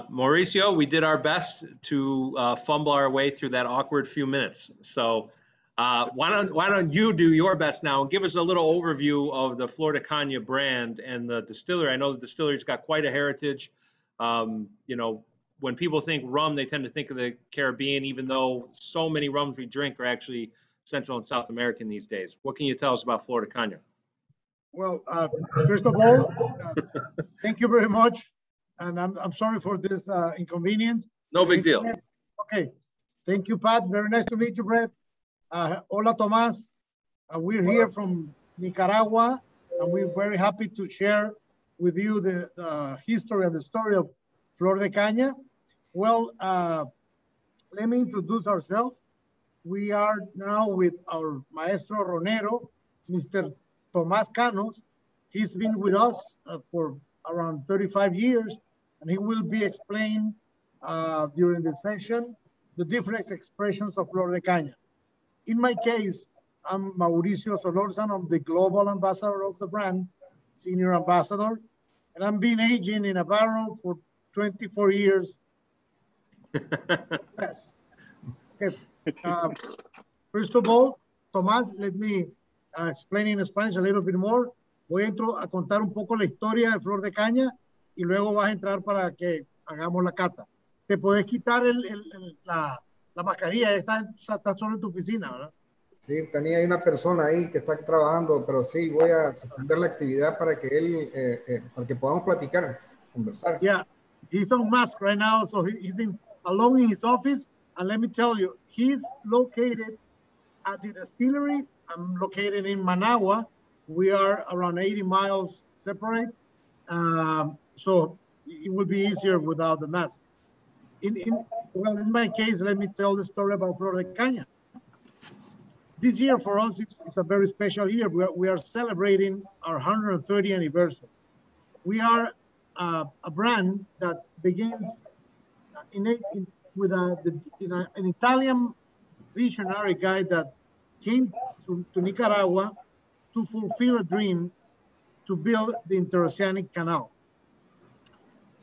Mauricio, we did our best to fumble our way through that awkward few minutes. So why don't you do your best now and give us a little overview of the Flor de Cana brand and the distillery. I know the distillery's got quite a heritage. You know, when people think rum, they tend to think of the Caribbean, even though so many rums we drink are actually Central and South American these days. What can you tell us about Flor de Cana? Well, first of all, thank you very much. And I'm sorry for this inconvenience. No big deal. Okay. Thank you, Pat. Very nice to meet you, Brett. Hola, Tomas. We're here from Nicaragua, and we're very happy to share with you the history and the story of Flor de Cana. Well, let me introduce ourselves. We are now with our Maestro Ronero, Mr. Tomas Cano. He's been with us for around 35 years, and he will be explaining during the session the different expressions of Flor de Cana. In my case, I'm Mauricio Solorzano. I'm the global ambassador of the brand, senior ambassador, and I've been aging in a barrel for 24 years. Yes. Okay. First of all, Tomás, let me explain in Spanish a little bit more. Voy a contar un poco la historia de Flor de Cana y luego vas a entrar para que hagamos la cata. Te puedes quitar la mascarilla, está solo en tu oficina, ¿verdad? Sí, tenía una persona ahí que está trabajando, pero sí, voy a suspender la actividad para que él, para que podamos platicar, conversar. Yeah, he's on mask right now, so he's alone in his office. And let me tell you, he's located at the distillery. I'm located in Managua. We are around 80 miles separate. So it will be easier without the mask. Well, in my case, let me tell the story about Flor de Cana. This year for us, it's a very special year. We are celebrating our 130th anniversary. We are a brand that begins with an Italian visionary guy that came to Nicaragua to fulfill a dream to build the Interoceanic Canal.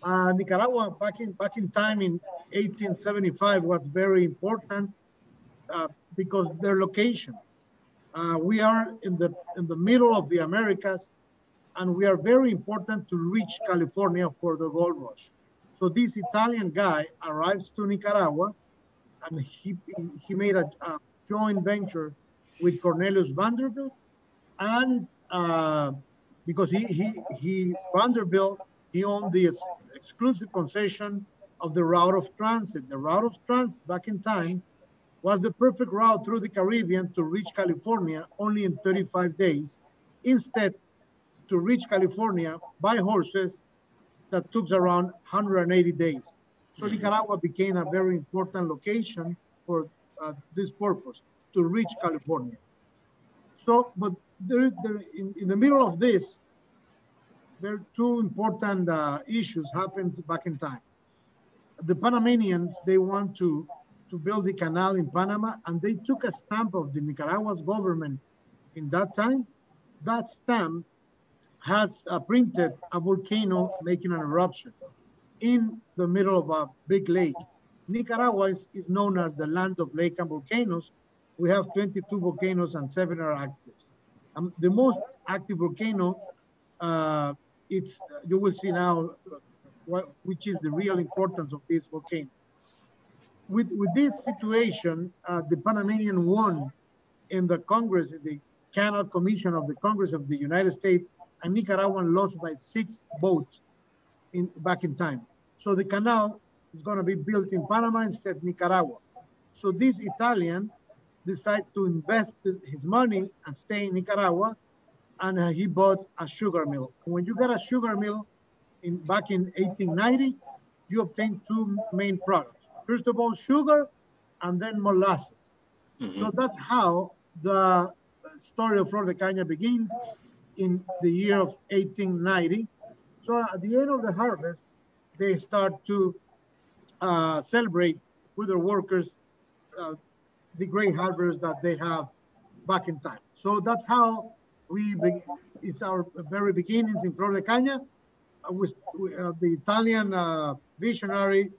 Nicaragua, back in time in 1875, was very important because their location. We are in the middle of the Americas, and we are very important to reach California for the gold rush. So this Italian guy arrives to Nicaragua, and he made a joint venture with Cornelius Vanderbilt, and because Vanderbilt, he owned the exclusive concession of the route of transit. The route of transit back in time was the perfect route through the Caribbean to reach California only in 35 days. Instead, to reach California by horses, that took around 180 days. So Nicaragua became a very important location for this purpose, to reach California. So, but in the middle of this, there are two important issues happened back in time. The Panamanians, they want to build the canal in Panama, and they took a stamp of the Nicaragua's government in that time. That stamp has printed a volcano making an eruption in the middle of a big lake. Nicaragua is known as the land of lake and volcanoes. We have 22 volcanoes and 7 are active. The most active volcano, you will see now which is the real importance of this volcano. With this situation, the Panamanian won in the Congress, the Canal Commission of the Congress of the United States, and Nicaraguan lost by 6 votes back in time. So the canal is going to be built in Panama instead of Nicaragua. So this Italian decided to invest his money and stay in Nicaragua, and he bought a sugar mill. When you get a sugar mill back in 1890, you obtain 2 main products. First of all, sugar, and then molasses. So that's how the story of Flor de Cana begins in the year of 1890. So at the end of the harvest, they start to celebrate with their workers the great harvest that they have back in time. So that's how it's our very beginnings in Flor de Cana. the Italian visionary,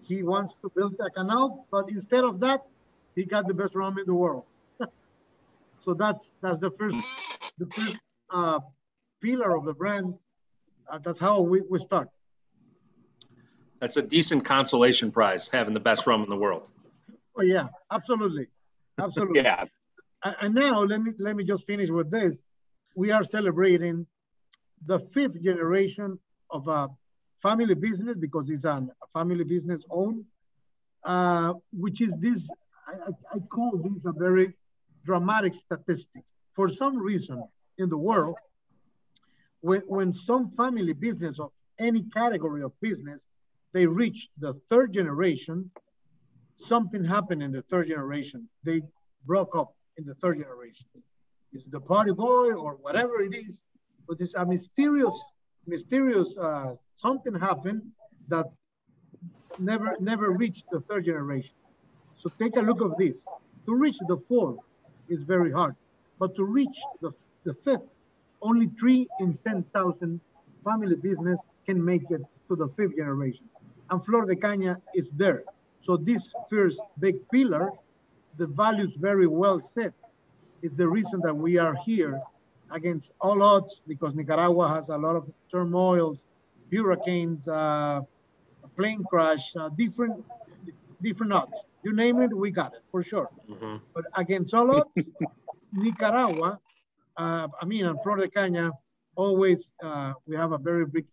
he wants to build a canal, but instead of that, he got the best rum in the world. So that's the first pillar of the brand. That's how we start. That's a decent consolation prize, having the best rum in the world. Oh yeah, absolutely, absolutely. Yeah. And now let me just finish with this. We are celebrating the 5th generation of a family business, because it's a family business owned, which is this. I call this a very dramatic statistic. For some reason in the world, when some family business of any category of business, they reach the 3rd generation, something happened in the 3rd generation. They broke up in the 3rd generation. It's the party boy or whatever it is, but it's a mysterious something happened that never reached the 3rd generation. So take a look of this. To reach the 4th is very hard, but to reach the 5th, only 3 in 10,000 family business can make it to the 5th generation. And Flor de Cana is there. So this first big pillar, the values very well set. It's the reason that we are here against all odds, because Nicaragua has a lot of turmoils, hurricanes, plane crash, different odds. You name it, we got it for sure. Mm-hmm. But against all odds, Nicaragua, and Flor de Cana, always we have a very big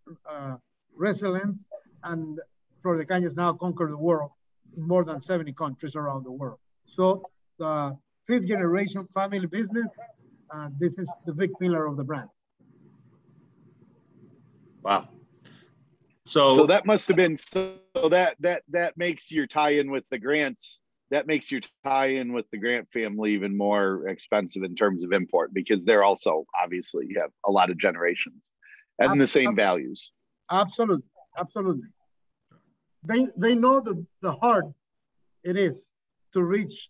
resilience, and Flor de Cana has now conquered the world in more than 70 countries around the world. So the 5th generation family business, this is the big pillar of the brand. Wow. So that must have been, that makes your tie-in with the Grants, that makes your tie-in with the Grant family even more expensive in terms of import, because they're also, obviously, you have a lot of generations and the same values. Absolutely, absolutely. They know the hard it is to reach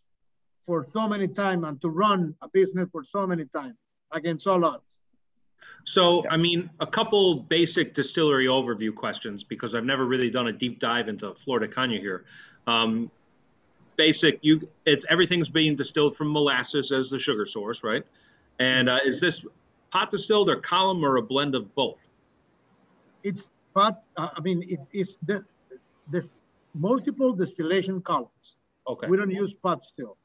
for so many time and to run a business for so many time against all odds. So, I mean, a couple basic distillery overview questions, because I've never really done a deep dive into Flor de Cana here. Everything's being distilled from molasses as the sugar source, right? And is this pot distilled or column or a blend of both? It's pot. It's the multiple distillation columns. Okay. We don't use pot still.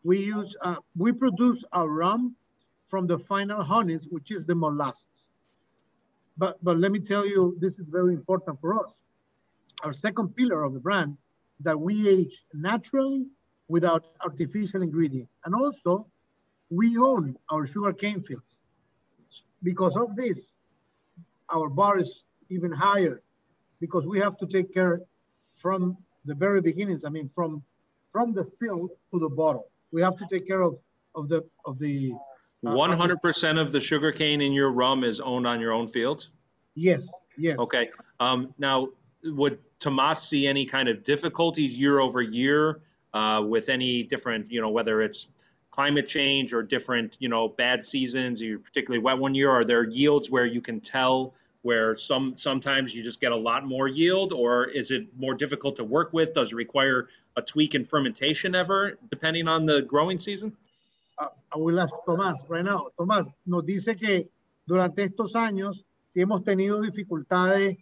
We produce our rum from the final honeys, which is the molasses. But let me tell you, this is very important for us. Our second pillar of the brand is that we age naturally without artificial ingredient. And also, we own our sugarcane fields. Because of this, our bar is even higher, because we have to take care from the very beginnings. I mean, from the field to the bottle. We have to take care of the 100% of the sugarcane in your rum is owned on your own fields? Yes, yes. Okay. Now, would Tomas see any kind of difficulties year over year with any different, whether it's climate change or different, bad seasons, or particularly wet one year? Are there yields where you can tell where sometimes you just get a lot more yield, or is it more difficult to work with? Does it require a tweak in fermentation ever, depending on the growing season? I will ask Tomás right now. Tomás, nos dice que durante estos años sí hemos tenido dificultades,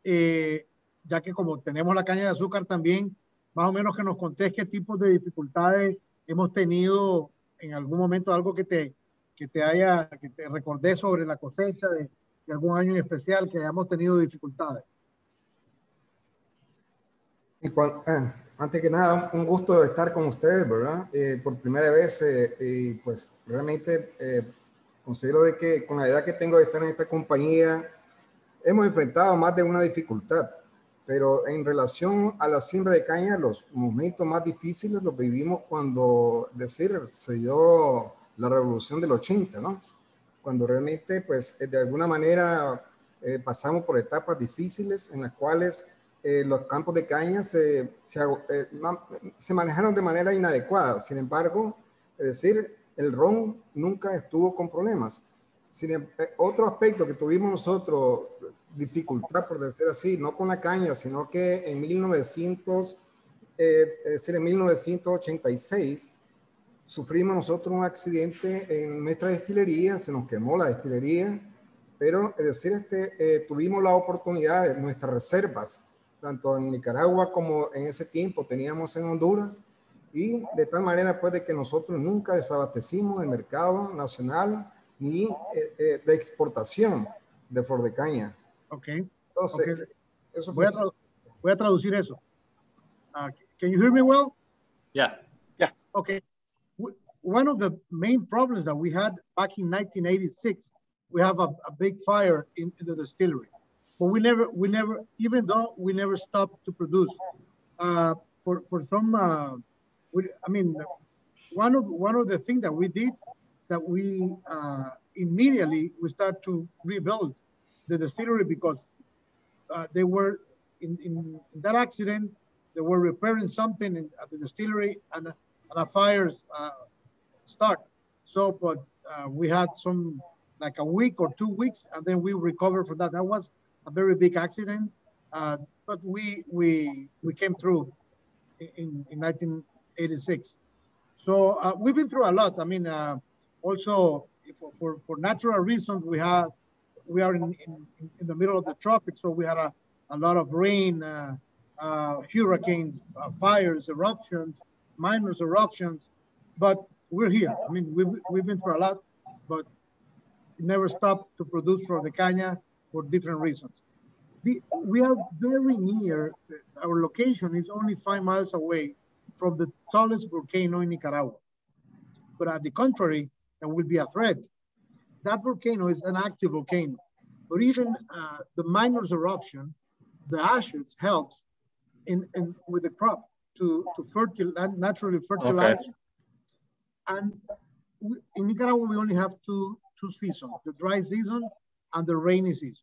ya que como tenemos la caña de azúcar también, más o menos que nos contés qué tipos de dificultades hemos tenido en algún momento, algo que te recordé sobre la cosecha de algún año en especial que hayamos tenido dificultades. Antes que nada, un gusto estar con ustedes, ¿verdad? Por primera vez, y pues realmente considero de que con la edad que tengo de estar en esta compañía, hemos enfrentado más de una dificultad, pero en relación a la siembra de caña, los momentos más difíciles los vivimos cuando, se dio la revolución del 80, ¿no? Cuando realmente, pues, de alguna manera pasamos por etapas difíciles en las cuales los campos de caña se manejaron de manera inadecuada. Sin embargo, es decir, el ron nunca estuvo con problemas. Otro aspecto que tuvimos nosotros, dificultad por decir así, no con la caña, sino que en 1986 sufrimos nosotros un accidente en nuestra destilería, se nos quemó la destilería, pero es decir, tuvimos la oportunidad de nuestras reservas, tanto en Nicaragua como en ese tiempo teníamos en Honduras, y de tal manera pues de que nosotros nunca desabastecimos el mercado nacional ni de exportación de flor de caña. Ok. Entonces, okay. Eso voy a traducir eso. Can you hear me well? Yeah. Yeah. Okay. One of the main problems that we had back in 1986, we have a big fire in the distillery, but we never, even though we never stopped to produce. For some, I mean, one of the things that we did, that we immediately we start to rebuild the distillery, because they were in that accident, they were repairing something at the distillery, and a fires start. So, but we had some, like a week or 2 weeks, and then we recovered from that. That was a very big accident, but we came through in 1986. So we've been through a lot. I mean, also for natural reasons, we are in the middle of the tropics, so we had a lot of rain, hurricanes, fires, eruptions, minor eruptions, but we're here. I mean, we've been through a lot, but never stopped to produce Flor de Cana for different reasons. We are very near, our location is only 5 miles away from the tallest volcano in Nicaragua. But at the contrary, that will be a threat. That volcano is an active volcano, but even the minor eruption, the ashes helps with the crop to naturally fertilize. Okay. And in Nicaragua, we only have two seasons, the dry season and the rainy season.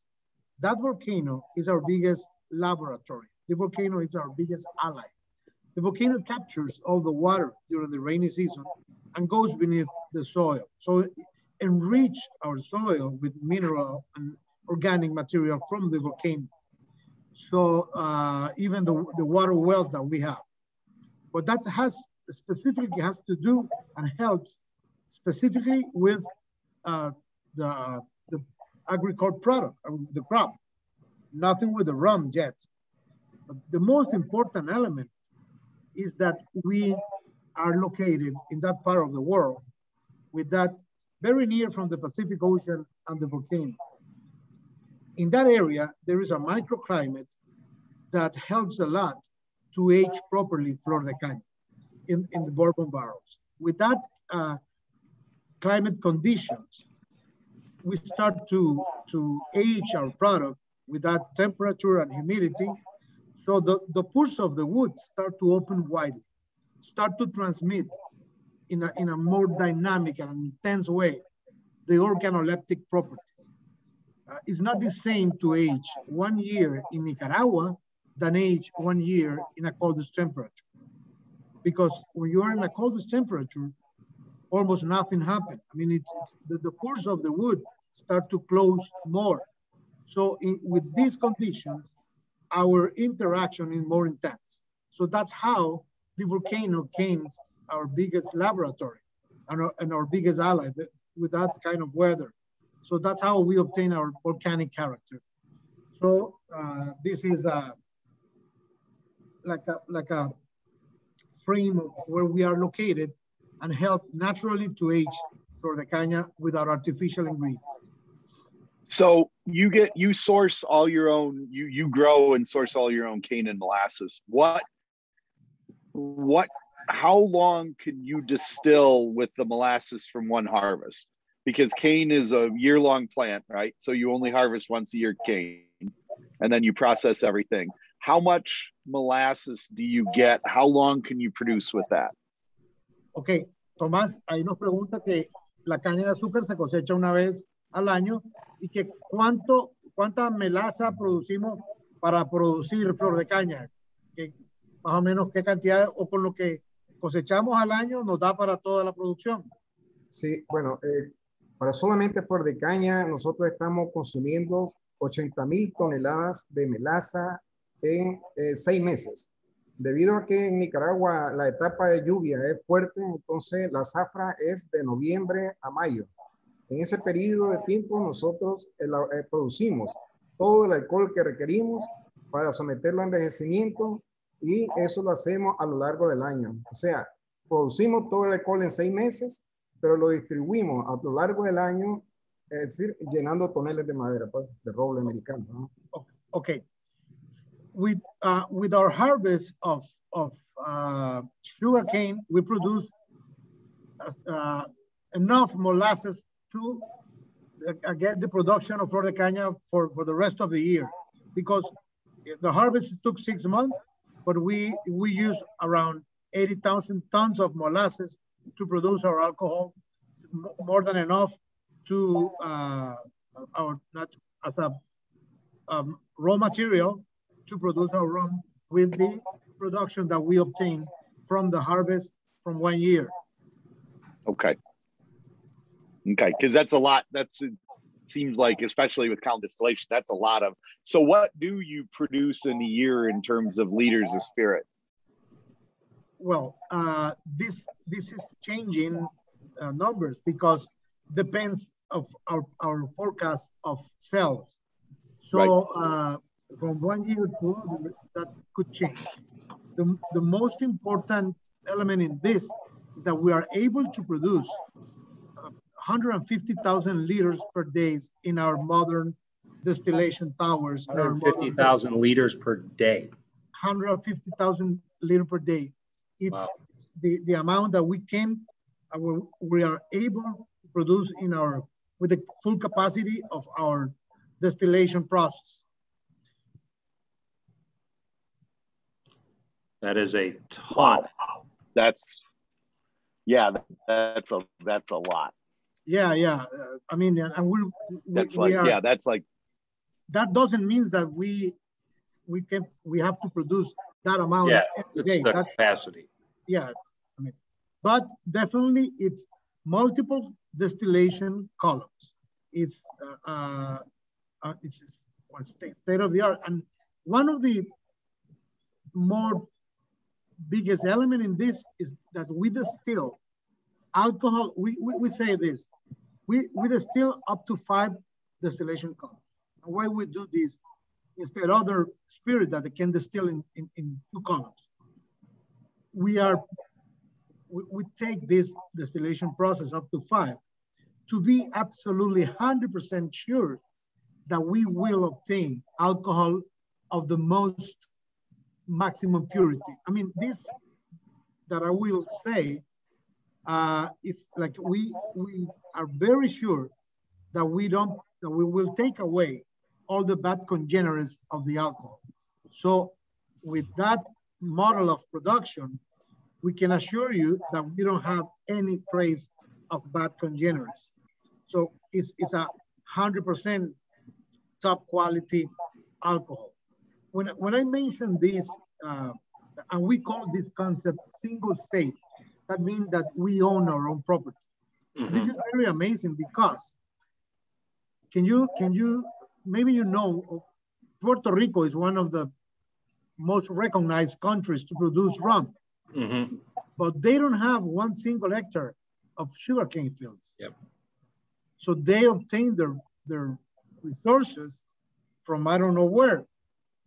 That volcano is our biggest laboratory. The volcano is our biggest ally. The volcano captures all the water during the rainy season and goes beneath the soil. So it enrich our soil with mineral and organic material from the volcano. So even the water wells that we have. But that specifically has to do and helps specifically with the agricultural product, the crop, nothing with the rum yet. But the most important element is that we are located in that part of the world, with that very near from the Pacific Ocean and the volcano. In that area, there is a microclimate that helps a lot to age properly Flor de Cana in the bourbon barrels. With that climate conditions, we start to age our product with that temperature and humidity. So the pores of the wood start to open widely, start to transmit in a more dynamic and intense way the organoleptic properties. It's not the same to age 1 year in Nicaragua than age 1 year in a coldest temperature. Because when you are in a coldest temperature, almost nothing happens. I mean, the pores of the wood start to close more. So with these conditions, our interaction is more intense. So that's how the volcano became our biggest laboratory and our biggest ally with that kind of weather. So that's how we obtain our volcanic character. So this is like a frame of where we are located and help naturally to age Flor de Cana without artificial ingredients. So you source all your own, you grow and source all your own cane and molasses. How long can you distill with the molasses from one harvest? Because cane is a year-long plant, right? So you only harvest once a year cane, and then you process everything. How much molasses do you get? How long can you produce with that? Okay, Tomás, ahí nos pregunta que la caña de azúcar se cosecha una vez al año y que cuánta melaza producimos para producir flor de caña, que más o menos qué cantidad o con lo que cosechamos al año nos da para toda la producción. Sí, bueno, Para solamente Flor de Caña, nosotros estamos consumiendo 80,000 toneladas de melaza en 6 meses. Debido a que en Nicaragua la etapa de lluvia es fuerte, entonces la zafra es de noviembre a mayo. En ese periodo de tiempo nosotros producimos todo el alcohol que requerimos para someterlo a envejecimiento y eso lo hacemos a lo largo del año. O sea, producimos todo el alcohol en 6 meses, pero lo distribuimos a lo largo del año, es decir, llenando toneles de madera, pues, de roble americano, ¿no? Okay. With our harvest of sugarcane, we produce enough molasses to get the production of Flor de Cana for the rest of the year, because the harvest took 6 months, but we use around 80,000 tons of molasses to produce our alcohol, more than enough to not as a raw material to produce our rum with the production that we obtain from the harvest from 1 year. Okay, because that's a lot. It seems like, especially with count distillation, that's a lot of. So what do you produce in a year in terms of liters of spirit? Well, this is changing numbers because depends of our forecast of sales. So right. From 1 year to another, that could change. The most important element in this is that we are able to produce 150,000 liters per day in our modern distillation towers. 150,000 liters per day. 150,000 liters per day. It's wow. the amount that we are able to produce with the full capacity of our distillation process. That is a ton. Wow. That's a lot. Yeah. I mean, and that doesn't mean that we have to produce that amount every day. That's capacity. Yeah, I mean, but definitely it's multiple distillation columns. It's state of the art, and one of the more biggest element in this is that we distill alcohol. We say this, we distill up to 5 distillation columns. And why we do this instead of other spirit that they can distill in 2 columns. We take this distillation process up to 5 to be absolutely 100% sure that we will obtain alcohol of the most maximum purity. I mean, this that I will say is like we are very sure that we will take away all the bad congeners of the alcohol. So with that model of production, we can assure you that we don't have any trace of bad congeners. So it's a 100% top quality alcohol. When I mention this, and we call this concept single state, that means that we own our own property. Mm-hmm. This is very amazing because maybe you know, Puerto Rico is one of the most recognized countries to produce rum, mm-hmm. but they don't have 1 single hectare of sugarcane fields. Yep. So they obtain their resources from I don't know where.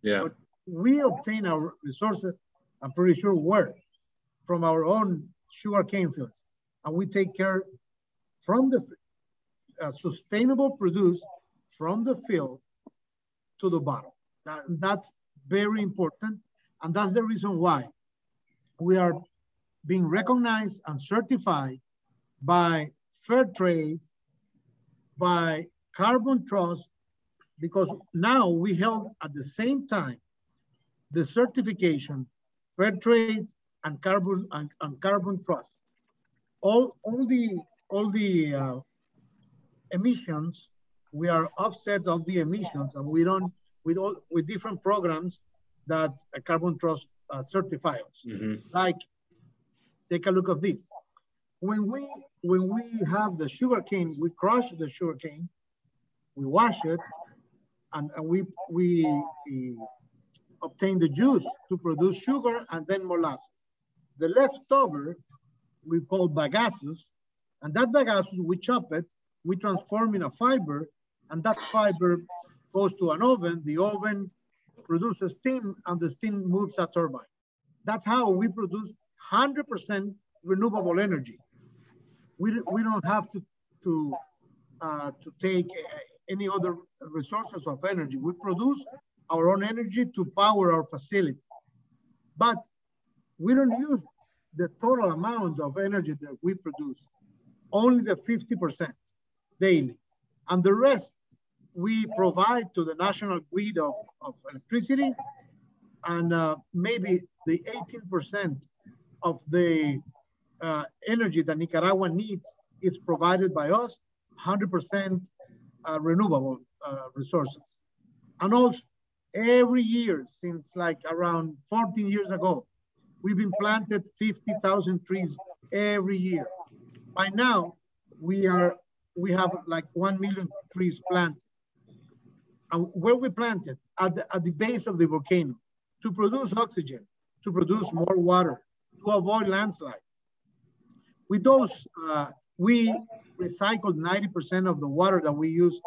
Yeah. But we obtain our resources, I'm pretty sure where, from our own sugarcane fields. And we take care from the sustainable produce from the field to the bottle. That's very important. And that's the reason why we are being recognized and certified by Fair Trade, by Carbon Trust, because now we held at the same time the certification, Fair Trade and Carbon Trust. All the emissions, we are offset of the emissions, and we don't with different programs that Carbon Trust certify us. Mm-hmm. Like, take a look at this. When we when we have the sugarcane, we crush the sugarcane, we wash it, and we obtain the juice to produce sugar and then molasses. The leftover we call bagasus, and that bagasus, we chop it, we transform in a fiber, and that fiber goes to an oven. The oven produces steam, and the steam moves a turbine. That's how we produce 100% renewable energy. We don't have to take any other resources of energy. We produce our own energy to power our facility. But we don't use the total amount of energy that we produce, only the 50% daily. And the rest we provide to the national grid of electricity, and maybe the 18% of the energy that Nicaragua needs is provided by us, 100% renewable resources. And also, every year since like around 14 years ago, we've been planted 50,000 trees every year. By now, we have like 1 million trees planted. And where we planted? At the base of the volcano, to produce oxygen, to produce more water, to avoid landslide. With those, we recycled 90% of the water that we use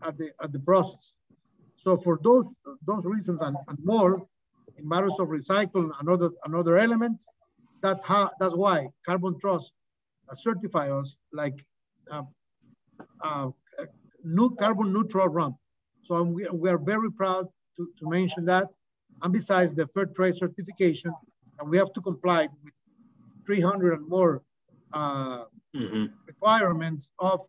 at the process. So for those reasons and more, in matters of recycling another element, that's why Carbon Trust certify us like new carbon neutral rum. So we are very proud to mention that. And besides the fair trade certification, and we have to comply with 300 and more requirements of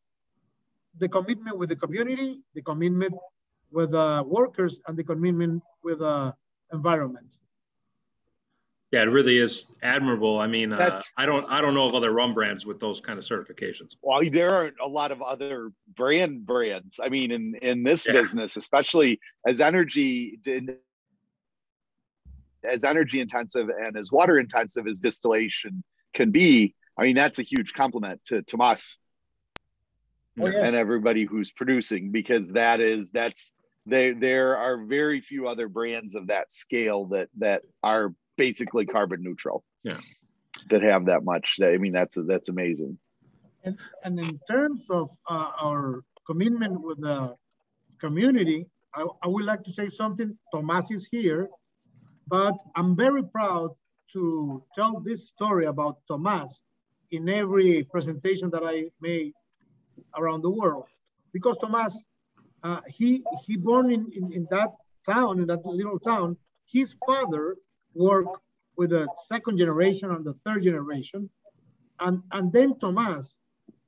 the commitment with the community, the commitment with workers, and the commitment with the environment. Yeah, it really is admirable. I mean, I don't know of other rum brands with those kind of certifications. Well, there aren't a lot of other brands. I mean, in this business, especially as energy intensive and as water intensive as distillation can be. I mean, that's a huge compliment to Tomas and everybody who's producing, because there are very few other brands of that scale that are basically carbon neutral. Yeah, that have that much. I mean, that's amazing. And in terms of our commitment with the community, I would like to say something. Tomas is here, but I'm very proud to tell this story about Tomas in every presentation that I made around the world, because Tomas, he born in that town, in that little town. His father worked with the second generation and the third generation, and then Tomas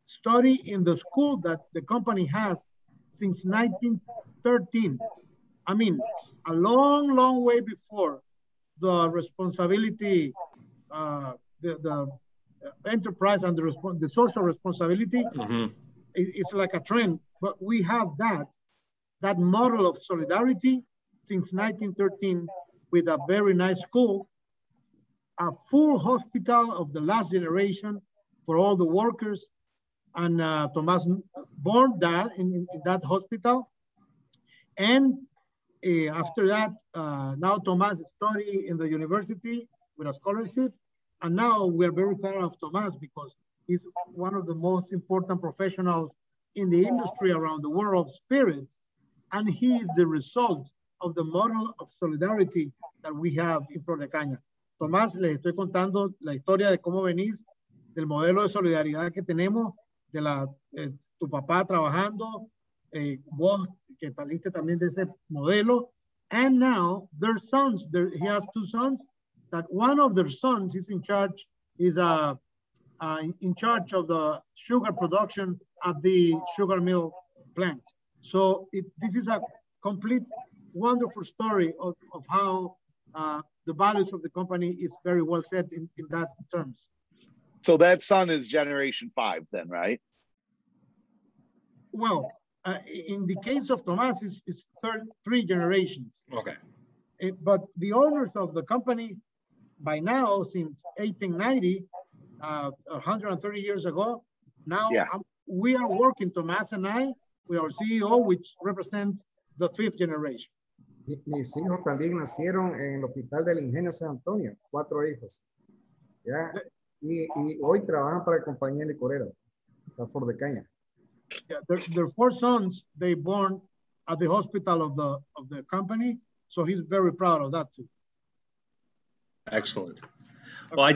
studied in the school that the company has since 1913. I mean, a long way before the responsibility, the enterprise and the social responsibility. It's like a trend, but we have that model of solidarity since 1913 with a very nice school, a full hospital of the last generation for all the workers. And Tomas born that in that hospital. And after that, now Tomas studied in the university with a scholarship. And now we're very proud of Tomas because he's one of the most important professionals in the industry around the world of spirits. And he is the result of the model of solidarity that we have in Flor de Cana. Tomás, les estoy contando la historia de cómo venís, del modelo de solidaridad que tenemos, de tu papá trabajando, vos que saliste también de ese modelo. And now their sons, he has two sons, that one of their sons is in charge of the sugar production at the sugar mill plant. So this is a complete wonderful story of how the values of the company is very well set in that terms. So that son is generation 5 then, right? Well, in the case of Tomas, it's 3 generations. Okay. But the owners of the company, by now, since 1890, 130 years ago, Now we are working, Tomas and I, with our CEO, which represents the 5th generation. Mis hijos también nacieron en el Hospital del Ingenio San Antonio, 4 hijos. ¿Ya? Y hoy trabajan para la compañía licorera, la Flor de Caña. Yeah, their 4 sons, they born at the hospital of the company, so he's very proud of that too. Excellent. Well,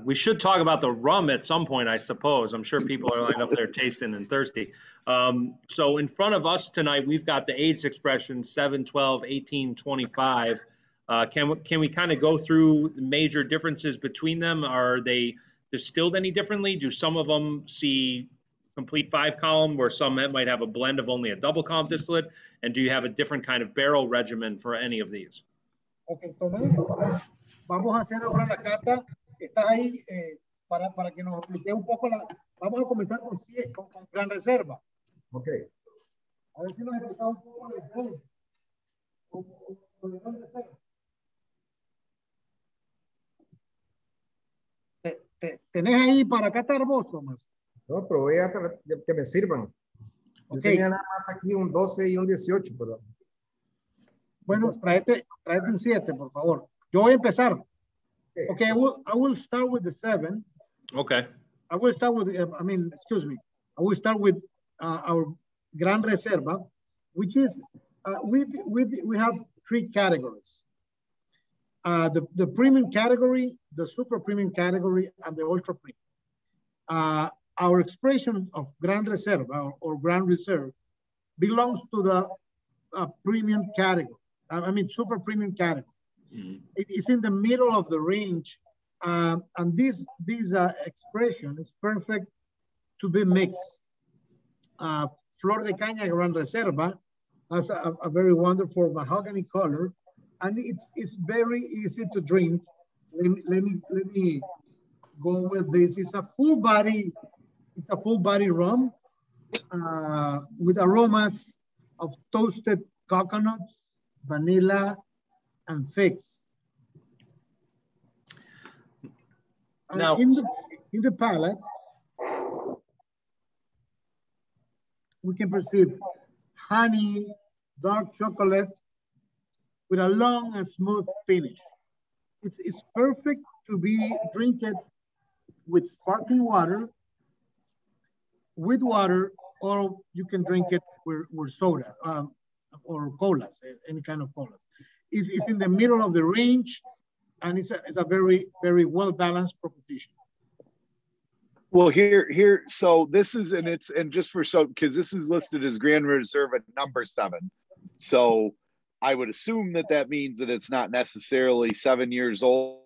we should talk about the rum at some point, I suppose. I'm sure people are lined up there tasting and thirsty. So in front of us tonight, we've got the age expression 7, 12, 18, 25. Can we kind of go through the major differences between them? Are they distilled any differently? Do some of them see complete 5-column, where some might have a blend of only a double column distillate? And do you have a different kind of barrel regimen for any of these? Okay, Tomás, vamos a hacer ahora la cata. Estás ahí para que nos explique un poco vamos a comenzar con Gran Reserva. Ok. A ver si nos explica un poco la diferencia. Con Gran Reserva. ¿Tenés ahí para catar vos, Tomás? No, pero voy a que me sirvan. Yo tenía nada más aquí un 12 y un 18, pero... Bueno, tráete un 7, por favor. Yo voy a empezar. Okay, I will start with the 7. Okay. I will start with, I will start with our Gran Reserva, which is, we have 3 categories. The premium category, the super premium category, and the ultra premium. Our expression of Gran Reserva or Gran Reserve belongs to the premium category. Super premium category. Mm-hmm. It's in the middle of the range, and this expression is perfect to be mixed. Flor de Cana Gran Reserva has a very wonderful mahogany color, and it's very easy to drink. Let me go with this. It's a full body rum with aromas of toasted coconuts, vanilla, and figs. Now, in the palate, we can perceive honey, dark chocolate, with a long and smooth finish. It's perfect to be drinking with sparkling water, with water, or you can drink it with soda or colas, any kind of colas. It's in the middle of the range, and it's a very, very well-balanced proposition. Well, here, so this is, and just for because this is listed as Grand Reserve at number 7. So I would assume that means that it's not necessarily 7 years old,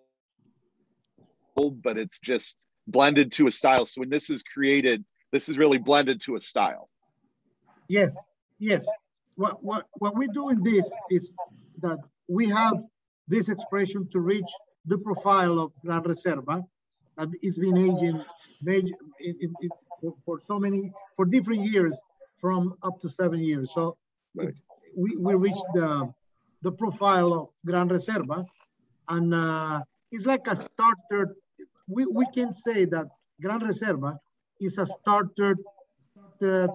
but it's just blended to a style. So when this is created, this is really blended to a style. Yes. What we do in this is that we have this expression to reach the profile of Gran Reserva that it's been aging for different years, from up to 7 years. So right. we reached the profile of Gran Reserva, and it's like a starter. We can say that Gran Reserva is a starter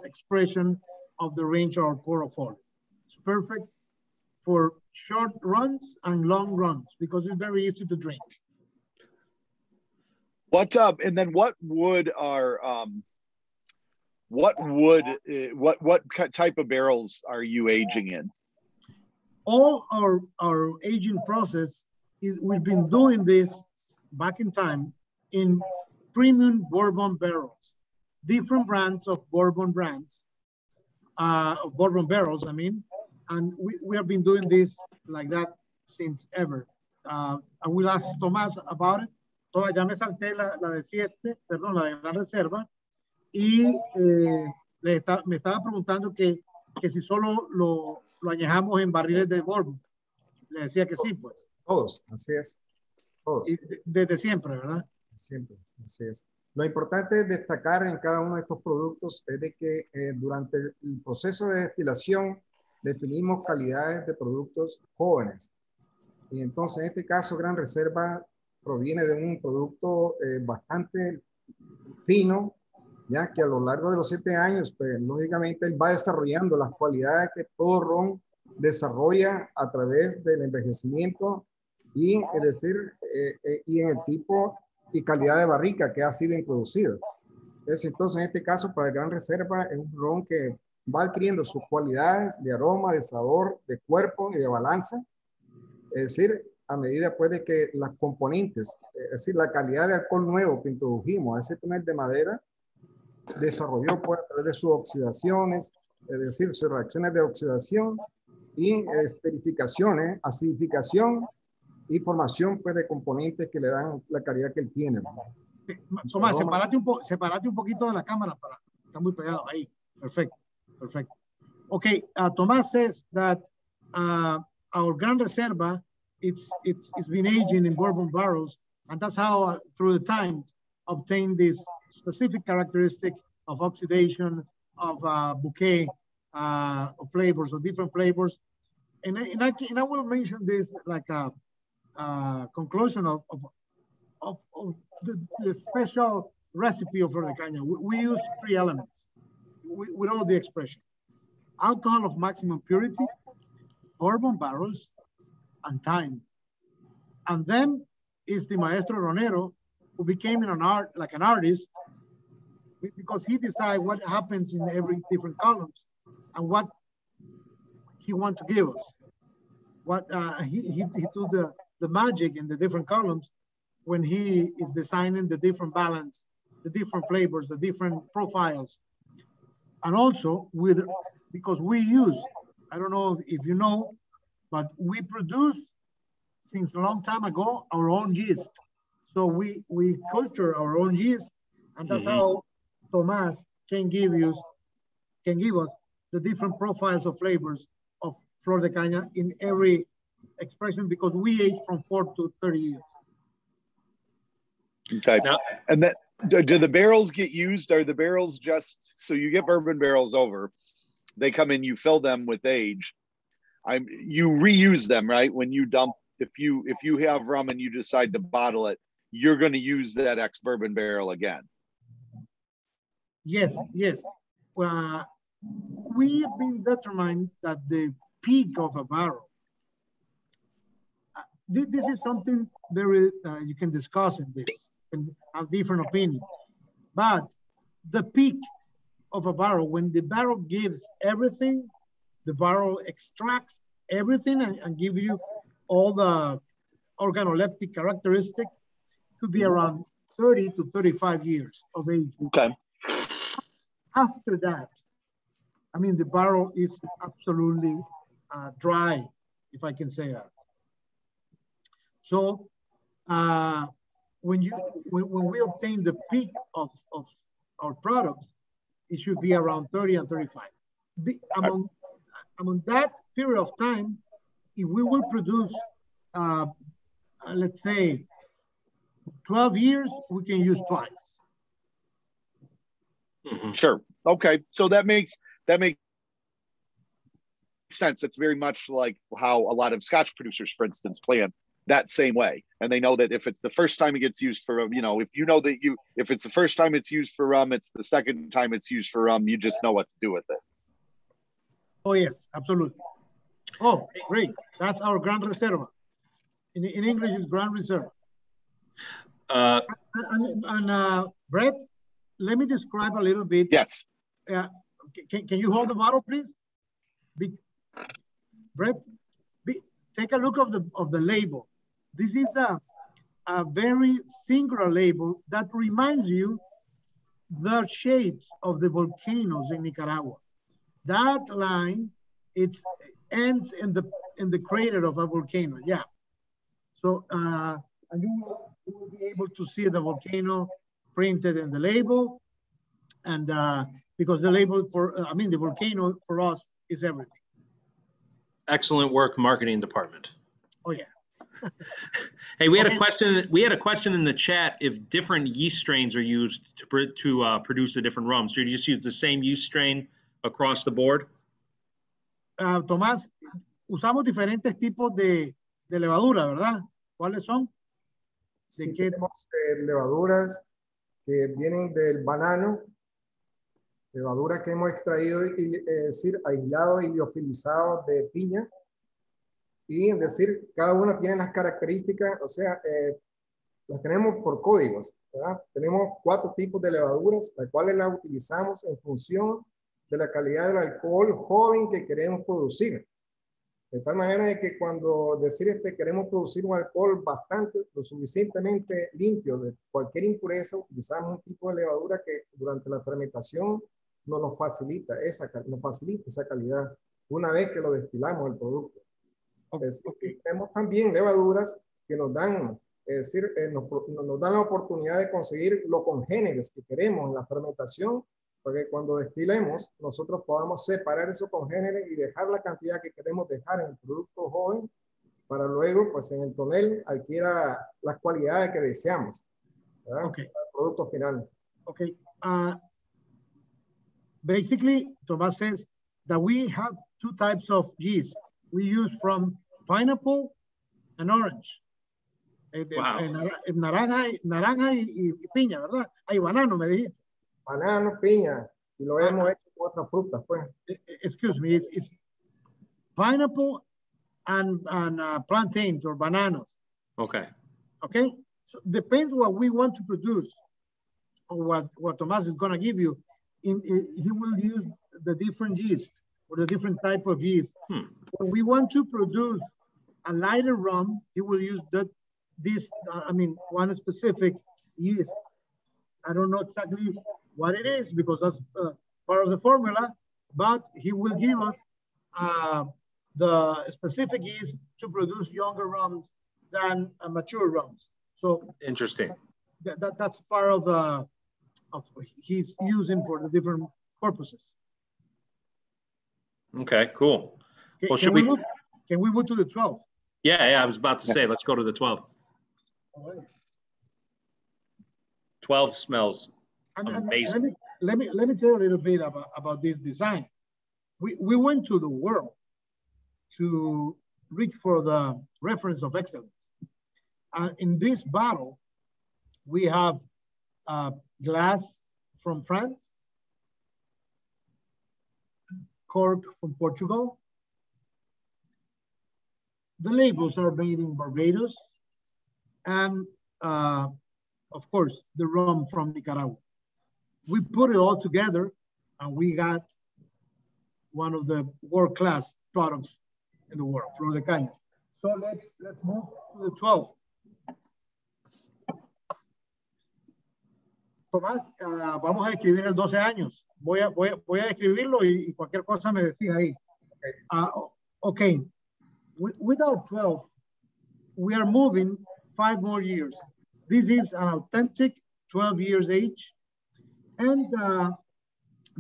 expression of the range of our portfolio. It's perfect for short runs and long runs because it's very easy to drink. What type of barrels are you aging in? All our aging process is, we've been doing this back in time in premium bourbon barrels, different brands of bourbon barrels, and we have been doing this like that since ever. I will ask Tomas about it. Ya me salté la de 7, perdón, la de Gran Reserva, y me estaba preguntando que si solo lo añejamos en barriles de bourbon. Le decía que sí, pues. Todos, así es. Todos. Desde siempre, ¿verdad? Siempre, así es. Lo importante es destacar en cada uno de estos productos es de que durante el proceso de destilación definimos calidades de productos jóvenes. Y entonces en este caso Gran Reserva proviene de un producto bastante fino, ya que a lo largo de los 7 años, pues lógicamente él va desarrollando las cualidades que todo ron desarrolla a través del envejecimiento y, es decir, y en el tipo y calidad de barrica que ha sido introducido. Entonces, en este caso, para el Gran Reserva, es un ron que va adquiriendo sus cualidades de aroma, de sabor, de cuerpo y de balanza. Es decir, a medida pues de que las componentes, es decir, la calidad de alcohol nuevo que introdujimos a ese tonel de madera, desarrolló pues a través de sus oxidaciones, es decir, sus reacciones de oxidación y esterificaciones, acidificación y formación pues de componentes que le dan la calidad que él tiene. Tomás, separate un poquito de la cámara, está muy pegado ahí. Perfecto, perfecto. Okay, Tomás says that our Gran Reserva, it's been aging in bourbon barrels, and that's how through the time obtained this specific characteristic of oxidation, of bouquet, of flavors, of different flavors. And I will mention this like a conclusion of the special recipe of Flor de Cana. We use 3 elements. We know the expression: alcohol of maximum purity, bourbon barrels, and time. And then is the Maestro Ronero, who became an artist, because he decided what happens in every different columns and what he wants to give us. What he do the magic in the different columns when he is designing the different balance, the different flavors, the different profiles. And also because we use, I don't know if you know, but we produce since a long time ago our own yeast. So we culture our own yeast, and that's how Tomas can give us the different profiles of flavors of Flor de Cana in every expression, because we age from 4 to 30 years. Okay. Now, and that, do the barrels get used? Are the barrels just, so you get bourbon barrels over, they come in, you fill them with age. You reuse them, right? When you dump, if you have rum and you decide to bottle it, you're going to use that ex-bourbon barrel again. Yes, yes. Well, we have been determined that the peak of a barrel, this is something very, you can discuss in this and have different opinions. But the peak of a barrel, when the barrel gives everything, the barrel extracts everything and give you all the organoleptic characteristic, could be around 30 to 35 years of age. Okay. After that, I mean, the barrel is absolutely dry, if I can say that. So when we obtain the peak of our products, it should be around 30 and 35. Among that period of time, if we will produce, let's say, 12 years, we can use twice. Sure. Okay. So that makes sense. It's very much like how a lot of Scotch producers, for instance, plan that same way. And they know that if it's the first time it gets used for, if you know that if it's the first time it's used for rum, it's the second time it's used for rum, you just know what to do with it. Oh, yes, absolutely. Oh, great. That's our Gran Reserva. In English, it's Grand Reserve. Brett, let me describe a little bit. Yes. Can you hold the bottle, please? Brett, take a look of the label. This is a very singular label that reminds you the shapes of the volcanoes in Nicaragua. That line, it ends in the crater of a volcano. Yeah. So and you will be able to see the volcano printed in the label, and because the label the volcano for us is everything. Excellent work, marketing department. Oh yeah. Hey, we had a question. We had a question in the chat if different yeast strains are used to produce the different rums. Do you just use the same yeast strain across the board? Tomás, usamos diferentes tipos de levadura, ¿verdad? ¿Cuáles son? Sí, tenemos levaduras que vienen del banano, levadura que hemos extraído, es decir, aislado y liofilizado de piña. Y es decir, cada una tiene las características, o sea, las tenemos por códigos, ¿verdad? Tenemos 4 tipos de levaduras, las cuales las utilizamos en función de la calidad del alcohol joven que queremos producir. De tal manera de que cuando queremos producir un alcohol lo suficientemente limpio de cualquier impureza, utilizamos un tipo de levadura que durante la fermentación nos facilita esa calidad una vez que lo destilamos el producto. Tenemos también levaduras que nos dan, nos dan la oportunidad de conseguir los congéneres que queremos en la fermentación, para que cuando destilemos nosotros podamos separar esos congéneres y dejar la cantidad que queremos dejar en el producto joven, para luego, pues en el tonel, adquiera las cualidades que deseamos, ¿verdad? Okay. Para el producto final. Okay. Basically, Tomas says that we have 2 types of yeast. We use from pineapple and orange. Wow. Naranja y piña, ¿verdad? Hay banano, me dijiste. Banano, piña, y lo hemos hecho con otras frutas, pues. Excuse me, it's pineapple and plantains or bananas. Okay. Okay, so depends what we want to produce, or what Tomas is going to give you. He will use the different yeast or the different type of yeast. When we want to produce a lighter rum, he will use one specific yeast. I don't know exactly what it is because that's part of the formula, but he will give us the specific yeast to produce younger rums than mature rums. So interesting. That's part of he's using for the different purposes. Okay, cool. Well, can we move to the 12? Yeah, I was about to say, let's go to the 12. All right. 12 smells amazing. Let me tell you a little bit about this design. We went to the world to reach for the reference of excellence. In this bottle, we have glass from France, cork from Portugal. The labels are made in Barbados, and of course, the rum from Nicaragua. We put it all together and we got one of the world-class products in the world, Flor de Cana. So let's move to the 12. Tomás, vamos a escribir el 12 años. Voy a escribirlo y cualquier cosa me decís ahí. Okay. With our 12, we are moving 5 more years. This is an authentic 12 years age, and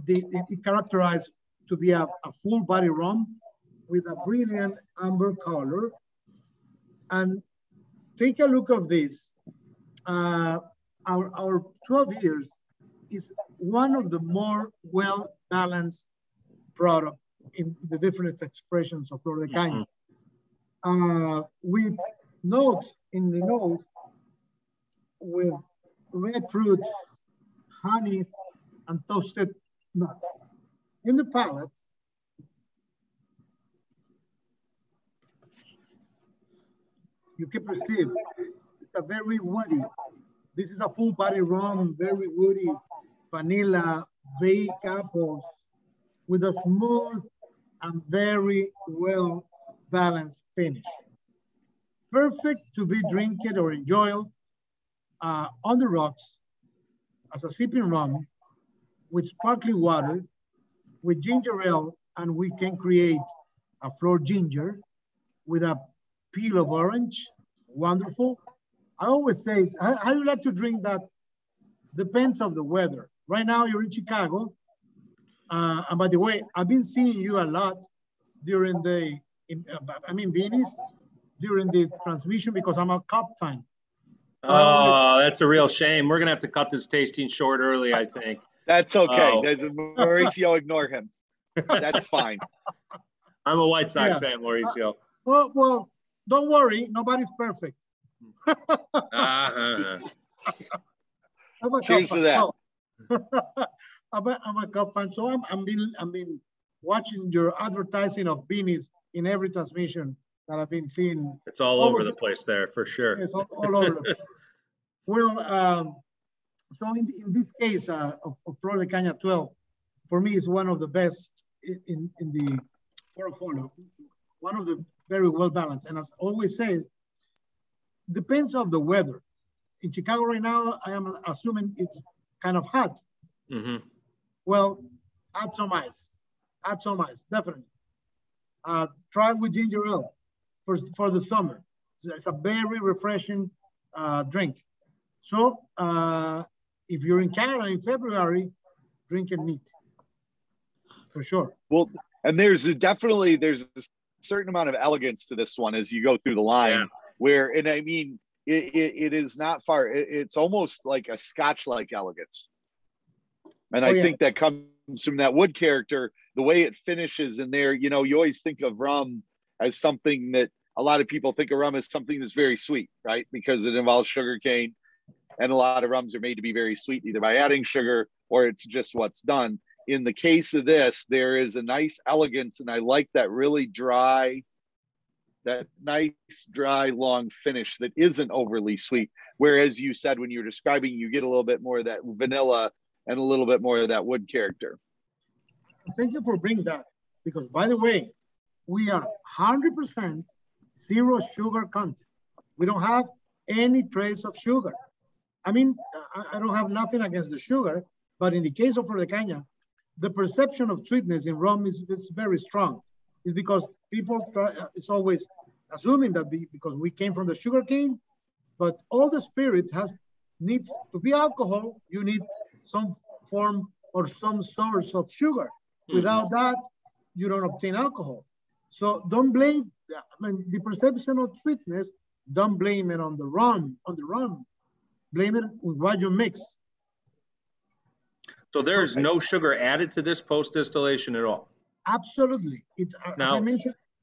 it characterized to be a full body rum with a brilliant amber color. And take a look of this. Our 12 years is one of the more well-balanced product in the different expressions of Flor de Cana. We note in the nose with red fruits, honey, and toasted nuts. In the palate, you can perceive it's a very woody. This is a full body rum, very woody, vanilla, baked apples, with a smooth and very well balanced finish. Perfect to be drinking or enjoyed on the rocks as a sipping rum with sparkling water, with ginger ale, and we can create a Flor ginger with a peel of orange. Wonderful. I always say, how do you like to drink that? Depends on the weather. Right now you're in Chicago. And by the way, I've been seeing you a lot during Venice, during the transmission because I'm a Cub fan. So that's a real shame. We're going to have to cut this tasting short early, I think. That's okay. Mauricio, ignore him. That's fine. I'm a White Sox fan, Mauricio. Well, don't worry. Nobody's perfect. Cheers to that. I'm a Cub fan, so I'm been watching your advertising of beanies in every transmission that I've been seeing. It's all over the place there, for sure. It's all over the place. Well, so in this case of Flor de Cana 12, for me, it's one of the best in the portfolio. One of the very well balanced. And as I always say, depends on the weather. In Chicago right now, I am assuming it's kind of hot. Mm-hmm. Well, add some ice. Add some ice, definitely. Try with ginger ale for the summer. It's a very refreshing drink. So if you're in Canada in February, drink it neat, for sure. Well, and there's a certain amount of elegance to this one as you go through the line, where, and I mean, it is not far. It's almost like a Scotch-like elegance. And I think that comes from that wood character, the way it finishes in there. You know, you always think of rum as something that a lot of people think of rum as something that's very sweet, right? Because it involves sugar cane, and a lot of rums are made to be very sweet, either by adding sugar or it's just what's done. In the case of this, there is a nice elegance, and I like that really dry, that nice, dry, long finish that isn't overly sweet. Whereas you said when you're describing, you get a little bit more of that vanilla and a little bit more of that wood character. Thank you for bringing that, because by the way, we are 100% zero sugar content. We don't have any trace of sugar. I mean, I don't have nothing against the sugar, but in the case of Flor de Cana, the perception of sweetness in rum is very strong. It's because people it's always assuming that because we came from the sugar cane, but all the spirit needs to be alcohol. You need some form or some source of sugar. Without that, you don't obtain alcohol. So don't blame, the perception of sweetness, don't blame it on the rum, Blame it with what you mix. So there's no sugar added to this post-distillation at all? Absolutely. It's, now,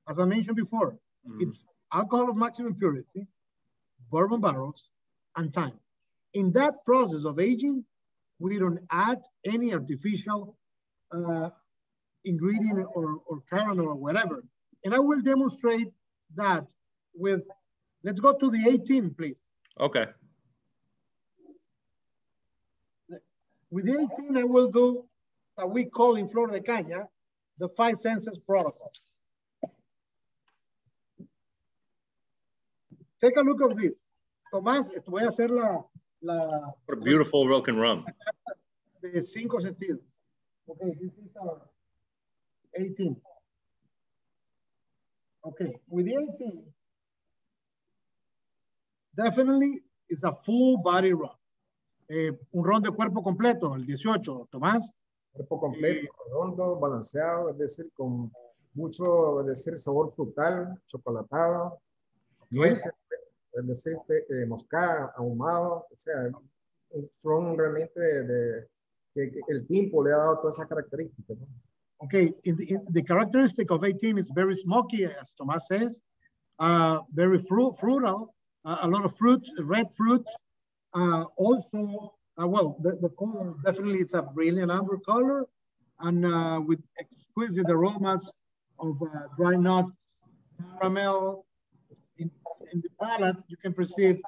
as I mentioned before, it's alcohol of maximum purity, bourbon barrels, and time. In that process of aging, we don't add any artificial ingredient or caramel or whatever. And I will demonstrate that with, let's go to the 18, please. Okay. With the 18, I will do what we call in Flor de Cana, the 5 senses protocol. Take a look at this. Tomás, te voy a hacer what a beautiful looking rum. De 5 sentidos. Okay, this is 18. Okay, with the 18, definitely it's a full body rum. Un ron de cuerpo completo, el 18, Tomás. Cuerpo completo, redondo, balanceado, es decir, con mucho, es decir, sabor frutal, chocolatado, nueces, es decir, moscada, ahumado, o sea, son realmente que el tiempo le ha dado todas esas características, ¿no? Okay, the characteristic of 18 is very smoky, as Tomás says, very fruital, a lot of fruit, red fruit. Also, well, the color definitely it's a brilliant amber color, and with exquisite aromas of dry nut, caramel. In the palate, you can perceive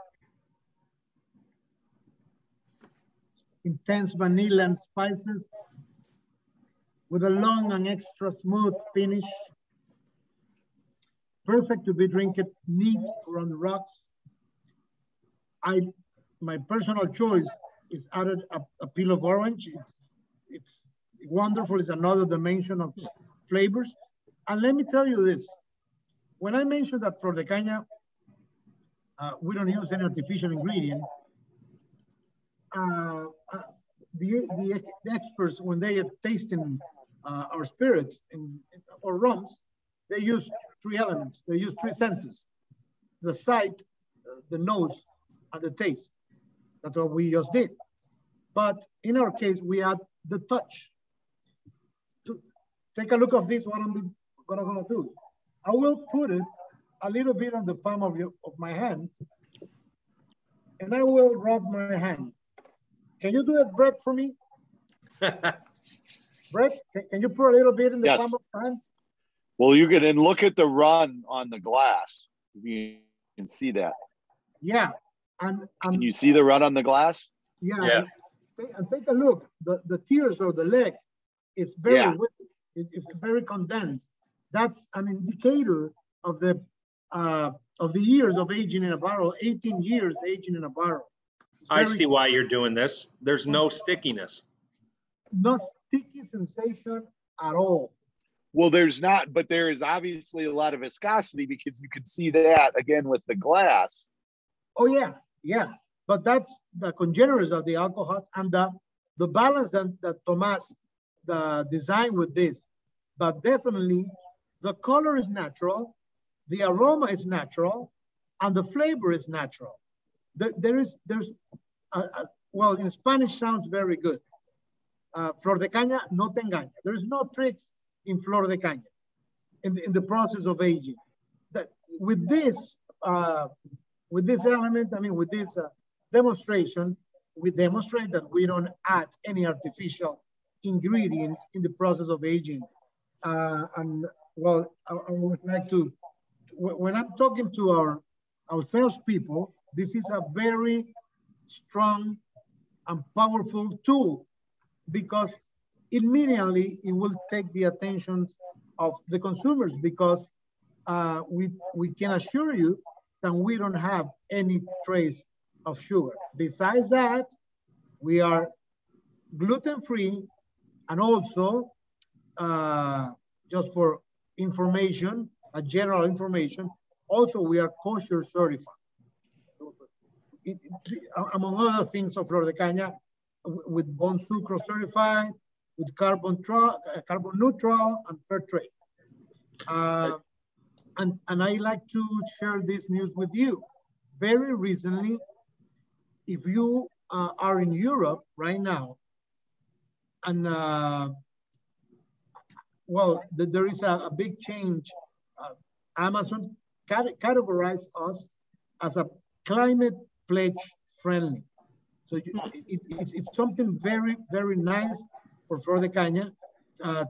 intense vanilla and spices with a long and extra smooth finish. Perfect to be drinking neat or on the rocks. My personal choice is added a peel of orange. It's wonderful. It's another dimension of flavors. And let me tell you this. When I mentioned that Flor de Cana, we don't use any artificial ingredient, the experts, when they are tasting our spirits or rums, they use 3 elements. They use 3 senses: the sight, the nose, and the taste. That's what we just did. But in our case, we add the touch. Take a look of this, what I'm gonna do. I will put it a little bit on the palm of my hand, and I will rub my hand. Can you do that, Brett, for me? Brett, can you pour a little bit in the palm of your hand? Well, you can look at the run on the glass. You can see that. Yeah. And can you see the run on the glass? Yeah. And take a look. The tears of the leg is very it's very condensed. That's an indicator of the years of aging in a barrel. 18 years aging in a barrel. I see why you're doing this. There's no stickiness. No sticky sensation at all. Well, there's not, but there is obviously a lot of viscosity because you can see that again with the glass. Oh yeah. But that's the congeners of the alcohols and the balance that Tomas designed with this. But definitely the color is natural, the aroma is natural, and the flavor is natural. There's well, in Spanish sounds very good. Flor de Cana no te engaña. There's no tricks in Flor de Cana in the process of aging. With this element, I mean, with this demonstration, we demonstrate that we don't add any artificial ingredient in the process of aging. And well, I would like to, when I'm talking to our salespeople, this is a very strong and powerful tool because immediately it will take the attention of the consumers because we can assure you that we don't have any trace of sugar. Besides that, we are gluten-free and also just for information, a general information, also we are kosher certified. So among other things of Flor de Cana, with Bon Sucro certified, with carbon neutral and fair trade. And I like to share this news with you. Very recently, if you are in Europe right now, and well, there is a big change. Amazon categorized us as a climate pledge friendly. So it's something very, very nice for Flor de Cana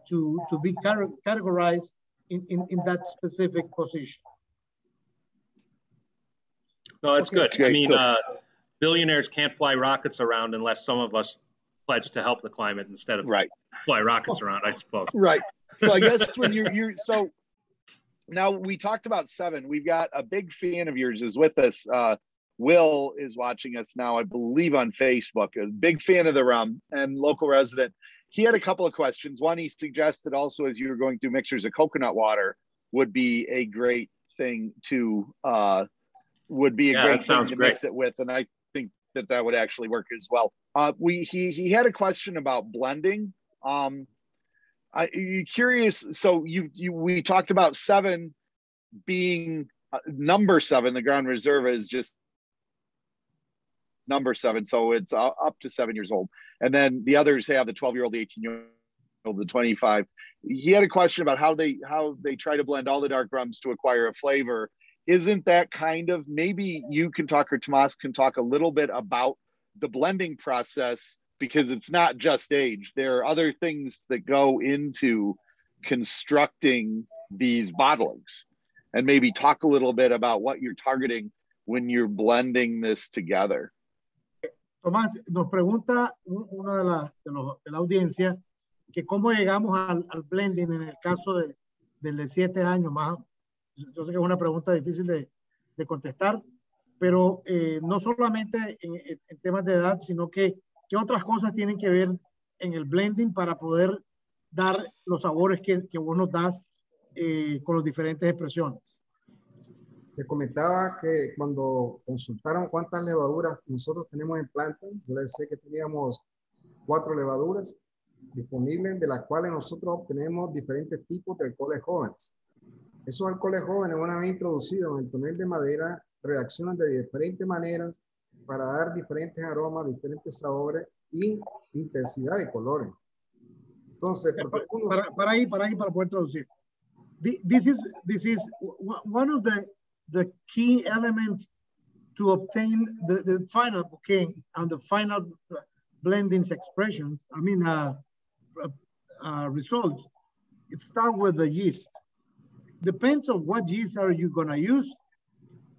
to be categorized in that specific position. No, it's good. I mean, billionaires can't fly rockets around unless some of us pledge to help the climate instead of fly rockets around, I suppose. Right. So I guess when you're so now we talked about 7. We've got a big fan of yours is with us. Will is watching us now, I believe, on Facebook. A big fan of the rum and local resident. He had a couple of questions. One, he suggested also as you were going through mixers of coconut water would be a great thing to mix it with, and I think that would actually work as well. He had a question about blending. You curious? So we talked about 7 being number 7. The Grand Reserve is just number 7, so it's up to 7 years old, and then the others have the 12-year-old, the 18-year-old, the 25. He had a question about how they try to blend all the dark rums to acquire a flavor. Isn't that kind of, maybe you can talk, or Tomas can talk a little bit about the blending process, because it's not just age. There are other things that go into constructing these bottlings, and maybe talk a little bit about what you're targeting when you're blending this together. Tomás, nos pregunta una de la audiencia que cómo llegamos al blending en el caso del de 7 años más. Yo sé que es una pregunta difícil de contestar, pero no solamente en temas de edad, sino que qué otras cosas tienen que ver en el blending para poder dar los sabores que vos nos das con las diferentes expresiones. Te comentaba que cuando consultaron cuántas levaduras nosotros tenemos en planta, yo les decía que teníamos 4 levaduras disponibles, de las cuales nosotros obtenemos diferentes tipos de alcoholes jóvenes. Esos alcoholes jóvenes, una vez introducidos en el tonel de madera, reaccionan de diferentes maneras para dar diferentes aromas, diferentes sabores y intensidad de colores. Entonces, para poder traducir. This is one of the key elements to obtain the final bouquet and the final blendings expression. I mean, results, it starts with the yeast. Depends on what yeast are you gonna use.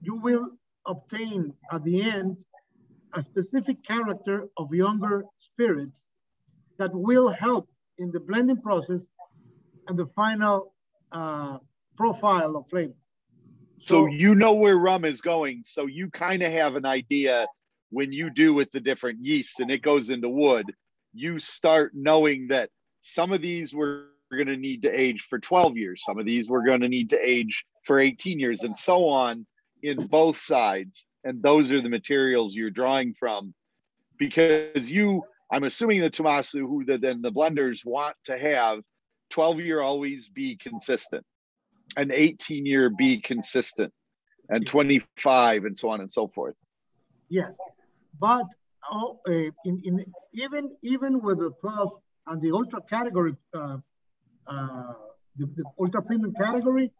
You will obtain at the end a specific character of younger spirits that will help in the blending process and the final profile of flavor. So you know where rum is going. So you kind of have an idea when you do with the different yeasts and it goes into wood, you start knowing that some of these we're going to need to age for 12 years. Some of these we're going to need to age for 18 years and so on in both sides. And those are the materials you're drawing from because I'm assuming the Tomas, who then the blenders want to have 12-year always be consistent, an 18-year be consistent, and 25 and so on and so forth. Yes, but even with the 12 and the ultra category, the ultra premium category,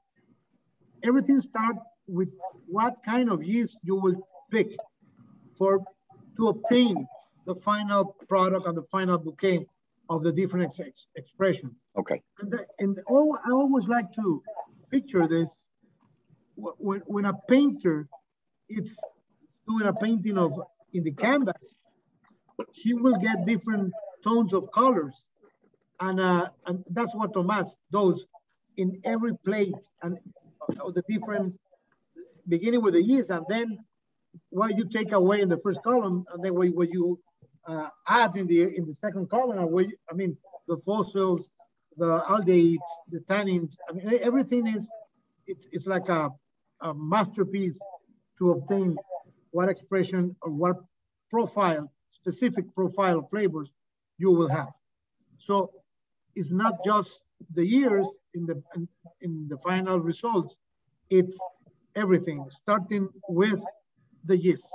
everything starts with what kind of yeast you will pick to obtain the final product and the final bouquet of the different expressions. Okay. And I always like to picture this when a painter is doing a painting in the canvas, he will get different tones of colors, and that's what Tomas does in every plate and the different beginning with the yeast, and then what you take away in the first column, and then what you add in the second column, and the fossils, the aldehydes, the tannins. I mean, everything it's like a masterpiece to obtain what expression or what profile, specific profile of flavors you will have. So it's not just the years in the final results, it's everything, starting with the yeast.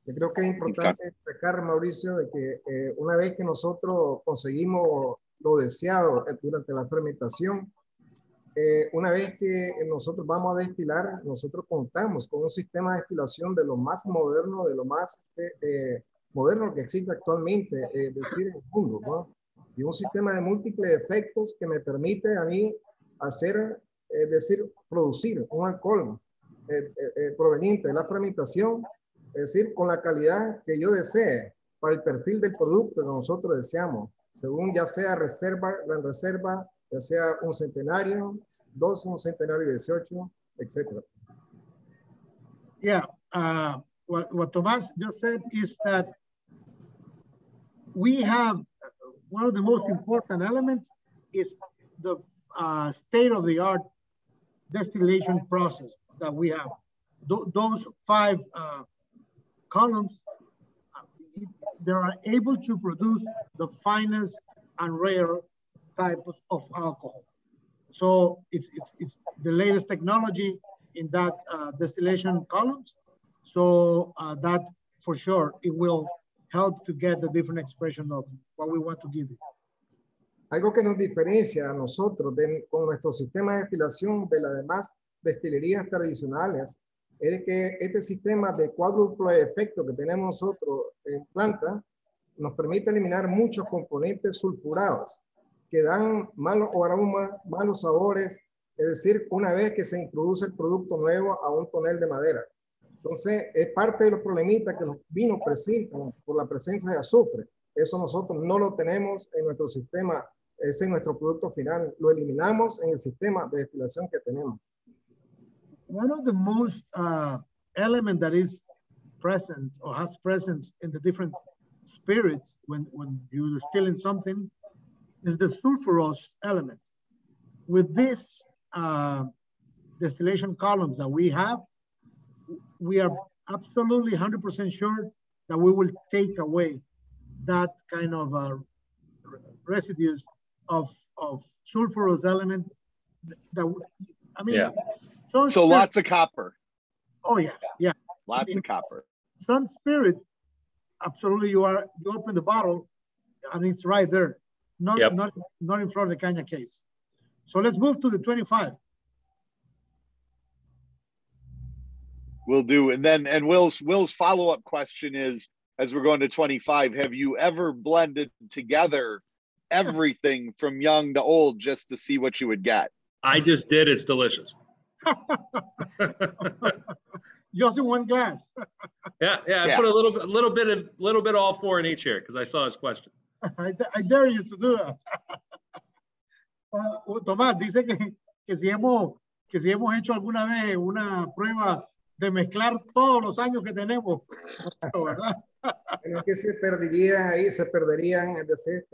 Yo creo que es importante destacar, Mauricio, de que una vez que nosotros conseguimos lo deseado durante la fermentación, una vez que nosotros vamos a destilar, nosotros contamos con un sistema de destilación de lo más moderno, de lo más moderno que existe actualmente, decir, en el mundo, ¿no? Y un sistema de múltiples efectos que me permite a mí hacer, producir un alcohol proveniente de la fermentación, es decir, con la calidad que yo desee para el perfil del producto que nosotros deseamos, según ya sea reserva, gran reserva, ya sea un centenario, 12, un centenario 18, etc. Yeah, what Tomas just said is that we have one of the most important elements is the state-of-the-art distillation process that we have. Those 5 columns, they are able to produce the finest and rare type of alcohol. So it's the latest technology in that distillation columns. So that for sure, it will help to get the different expression of what we want to give you. Algo que nos diferencia a nosotros con nuestro sistema de destilación de las demás destilerías tradicionales es de que este sistema de cuádruple efecto que tenemos nosotros en planta nos permite eliminar muchos componentes sulfurados que dan malos aromas, malos sabores, es decir, una vez que se introduce el producto nuevo a un tonel de madera. Entonces, es parte de los problemitas que los vinos presentan por la presencia de azufre. Eso nosotros no lo tenemos en nuestro sistema, es en nuestro producto final. Lo eliminamos en el sistema de destilación que tenemos. One of the most element that is present or has presence in the different spirits when you're distilling something is the sulfurous element. With this distillation columns that we have, we are absolutely 100% sure that we will take away that kind of residues of sulfurous element. That I mean, yeah. So lots of copper. Oh yeah, yeah. Lots of copper. Some spirit, absolutely. You open the bottle, and it's right there. Not in Flor de Cana case. So let's move to the 25. Will do. And Will's follow-up question is, as we're going to 25, have you ever blended together everything from young to old just to see what you would get? I just did. It's delicious. Just in one glass. Yeah. I put a little bit all four in each here because I saw his question. I dare you to do that. Tomás dice que si hemos hecho alguna vez una prueba de mezclar todos los años que tenemos, ¿verdad? Es que se perderían es decir,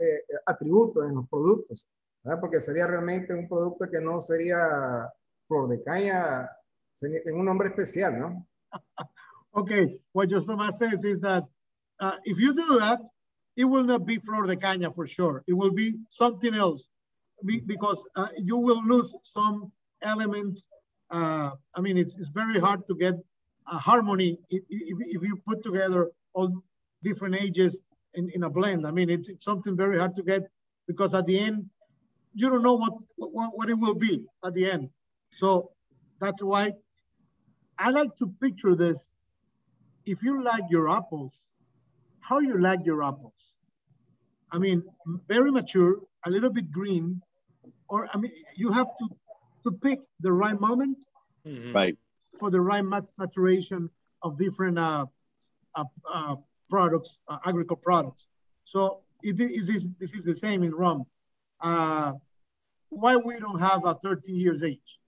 atributos en los productos, ¿verdad? Porque sería realmente un producto que no sería Flor de Caña, sería un nombre especial, ¿no? Okay, what just Tomás says is that if you do that, it will not be Flor de Caña for sure. It will be something else because you will lose some elements. I mean, it's very hard to get a harmony if you put together all different ages in a blend. I mean, it's something very hard to get because at the end, you don't know what it will be at the end. So that's why I like to picture this. If you like your apples, how you like your apples? I mean, very mature, a little bit green, or I mean, you have to pick the right moment, right, for the right maturation of different products, agricultural products. So this is the same in rum. Why we don't have a 30 years age?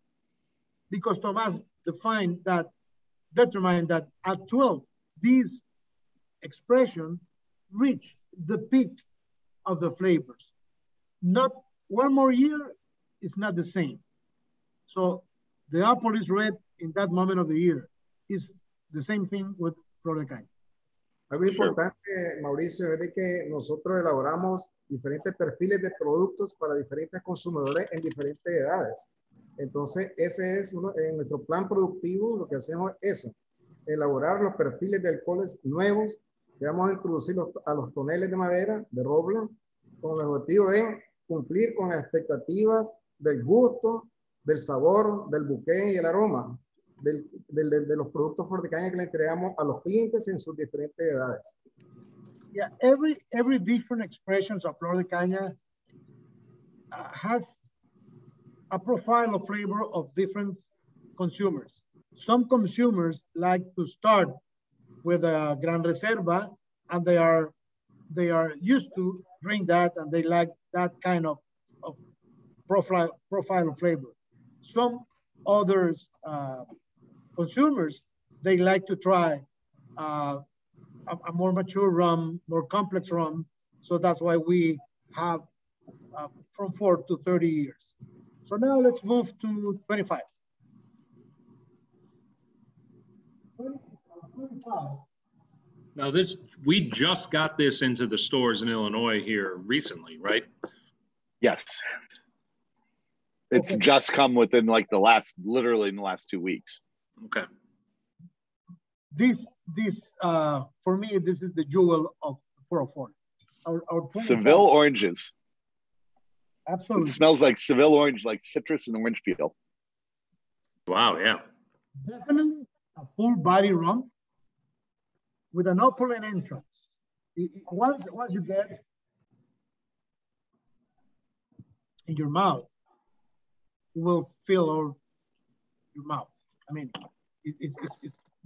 Because Tomás determined that at 12, these expressions reach the peak of the flavors. Not one more year, it's not the same. So the apple is red in that moment of the year. It's the same thing with Flor de Cana. Algo importante, Mauricio, es de que nosotros elaboramos diferentes perfiles de productos para diferentes consumidores en diferentes edades. Entonces, ese es en nuestro plan productivo, lo que hacemos es eso, elaborar los perfiles de alcoholes nuevos que vamos a introducir a los toneles de madera, de roble, con el objetivo de cumplir con las expectativas del gusto, del sabor, del bouquet y el aroma de los productos Flor de Caña que le entregamos a los clientes en sus diferentes edades. Yeah, every different expressions of Flor de Caña has a profile of flavor of different consumers. Some consumers like to start with a Gran Reserva, and they are used to drink that, and they like that kind of profile of flavor. Some others consumers, they like to try a more mature rum, more complex rum. So that's why we have from 4 to 30 years. So now let's move to 25. 25. Now we just got this into the stores in Illinois here recently, right? Yes. It's just come within literally in the last 2 weeks. Okay. This for me, this is the jewel of 404. Our Seville oranges. Absolutely. It smells like Seville orange, like citrus and orange peel. Wow, yeah. Definitely a full body rum with an opulent entrance. Once you get in your mouth, you will fill your mouth. I mean, it's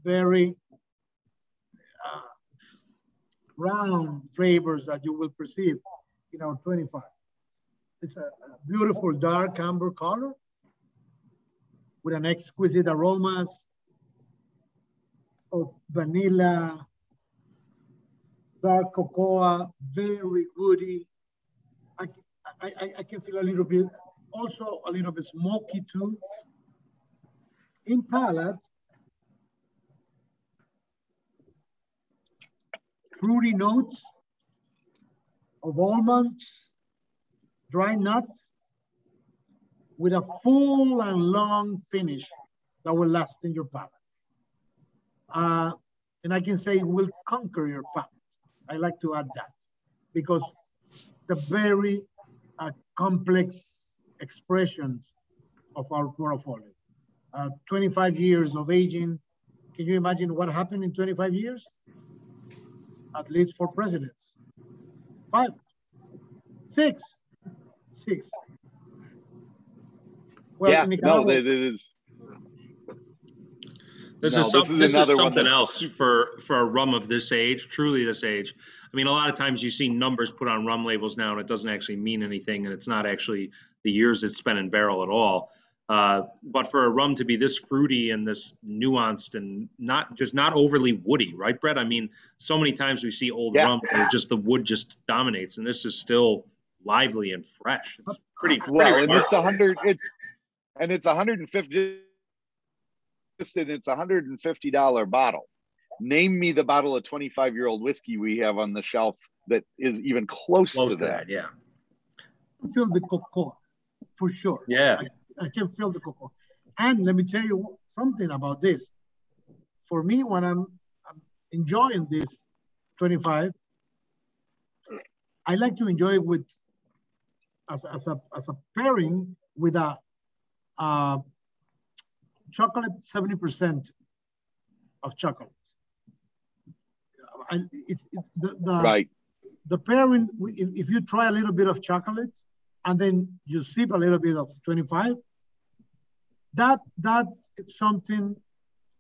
very round flavors that you will perceive in our 25. It's a beautiful dark amber color with an exquisite aromas of vanilla, dark cocoa, very woody. I can feel a little bit, also a little bit smoky too. In palate, fruity notes of almonds, dry nuts, with a full and long finish that will last in your palate. And I can say it will conquer your palate. I like to add that because the very complex expressions of our portfolio. 25 years of aging. Can you imagine what happened in 25 years? at least 4 presidents. 5, 6. Well, yeah, no, Nicaragua, it is. This No, is this is another one something that's- else for a rum of this age, truly this age. I mean, a lot of times you see numbers put on rum labels now, and it doesn't actually mean anything, and it's not actually the years it's been in barrel at all. But for a rum to be this fruity and this nuanced and not overly woody, right, Brett? I mean, so many times we see old rums and the wood just dominates, and this is still lively and fresh. It's pretty well, and remarkable. it's $150. And it's $150 bottle. Name me the bottle of 25-year-old whiskey we have on the shelf that is even close to that. Yeah. I feel the cocoa for sure. Yeah. I can feel the cocoa. And let me tell you something about this. For me, when I'm enjoying this 25, I like to enjoy it with as a pairing with a chocolate, 70% of chocolate. Right. The pairing, if you try a little bit of chocolate and then you sip a little bit of 25, that it's something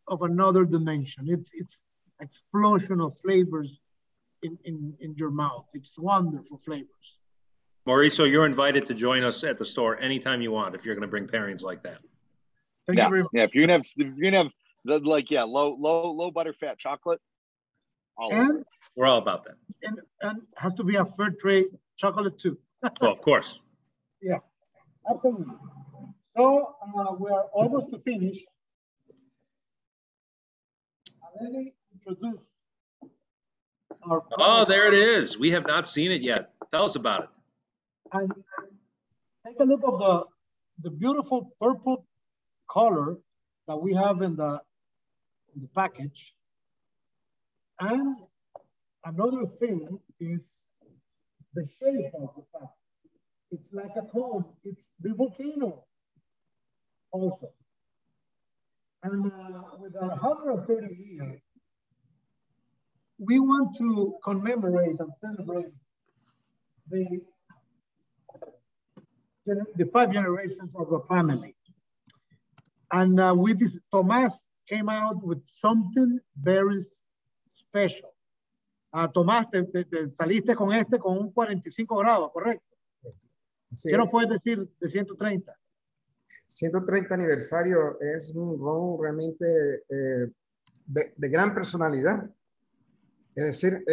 of another dimension. It's explosion of flavors in your mouth. It's wonderful flavors. Mauricio, you're invited to join us at the store anytime you want if you're going to bring pairings like that. Thank you very much. Yeah, if you're gonna have the low butterfat chocolate, we're all about that. And has to be a fair trade chocolate too. Well, of course. Yeah, absolutely. So we are almost to finish. Let me introduce our product. Oh, there it is. We have not seen it yet. Tell us about it. And take a look of the beautiful purple color that we have in the package. And another thing is the shape of the package. It's like a cone. It's the volcano also. And with our 130 years, we want to commemorate and celebrate the 5 generations of the family. And with this, Tomas came out with something very special. Tomás, te saliste con un 45 grados, ¿correcto? ¿Qué nos puedes decir de 130? 130 aniversario es un ron realmente de gran personalidad. Es decir,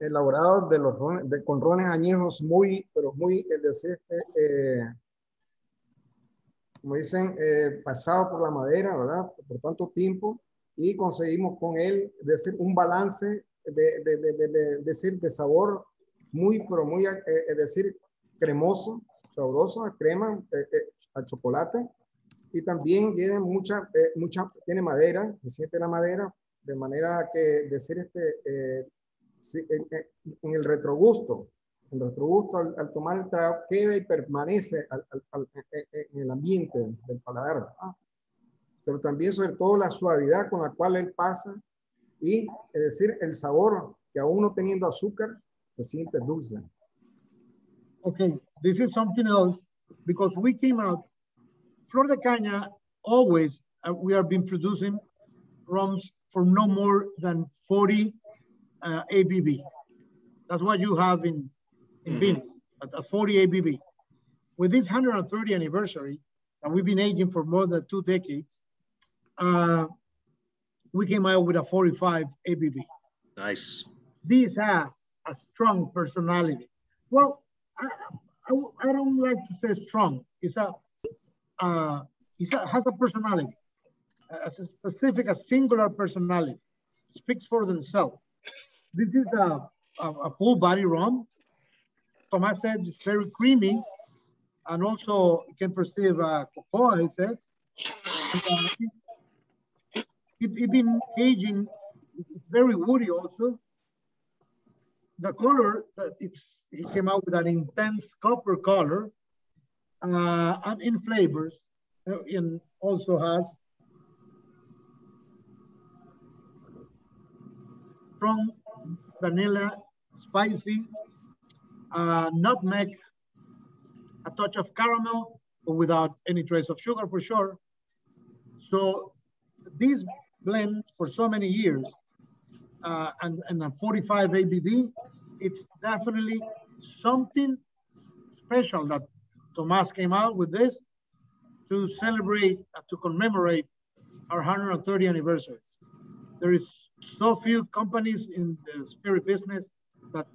elaborado de los rones, con rones añejos pero muy, es decir, como dicen, pasado por la madera, ¿verdad? Por tanto tiempo, y conseguimos con él, es decir, un balance de sabor pero muy, es decir, cremoso, sabroso, a crema, al chocolate, y también tiene tiene madera, se siente la madera, de manera que decir en el retrogusto al tomar el trago queda y permanece en el ambiente del paladar, ¿verdad? Pero también sobre todo la suavidad con la cual él pasa y es decir el sabor que aún no teniendo azúcar se siente dulce. Okay, this is something else because we came out, Flor de Cana always, we have been producing rums for no more than 40 ABV. That's what you have in Venice, at 40 ABV. With this 130 anniversary that we've been aging for more than 2 decades, we came out with a 45 ABV. Nice. This has a strong personality. Well, I don't like to say strong. It has a personality, a specific, a singular personality. Speaks for themselves. This is a full body rum. Tomas said it's very creamy, and also you can perceive cocoa, he said. It's been aging, it's very woody also. The color, he came out with an intense copper color, and in flavors, and also has strong vanilla, spicy, nutmeg, a touch of caramel, but without any trace of sugar for sure. So this blend for so many years and a 45 ABV, it's definitely something special that Tomas came out with this to celebrate, to commemorate our 130 anniversaries. There is so few companies in the spirit business that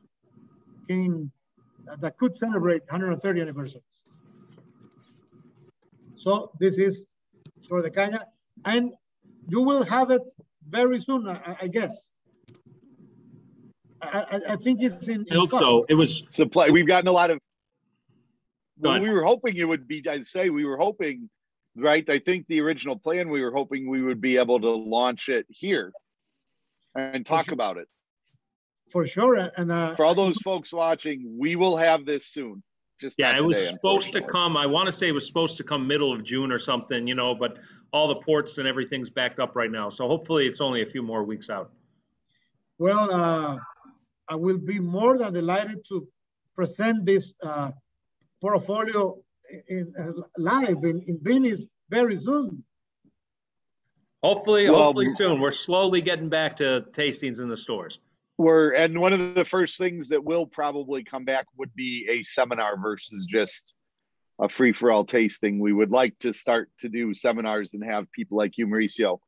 could celebrate 130 anniversaries. So this is Flor de Cana, and you will have it very soon, I guess. I think it's in. I hope so. It was supply. We've gotten a lot of. Well, we were hoping it would be. I'd say we were hoping, right? I think the original plan, we were hoping we would be able to launch it here and talk about it. For sure, and for all those folks watching, we will have this soon. Just yeah, not it was today, supposed to come. I want to say it was supposed to come middle of June or something, you know, but all the ports and everything's backed up right now. So hopefully it's only a few more weeks out. Well, I will be more than delighted to present this portfolio live in Venice very soon. Hopefully soon. We're slowly getting back to tastings in the stores. And one of the first things that will probably come back would be a seminar versus just a free-for-all tasting. We would like to start to do seminars and have people like you, Mauricio,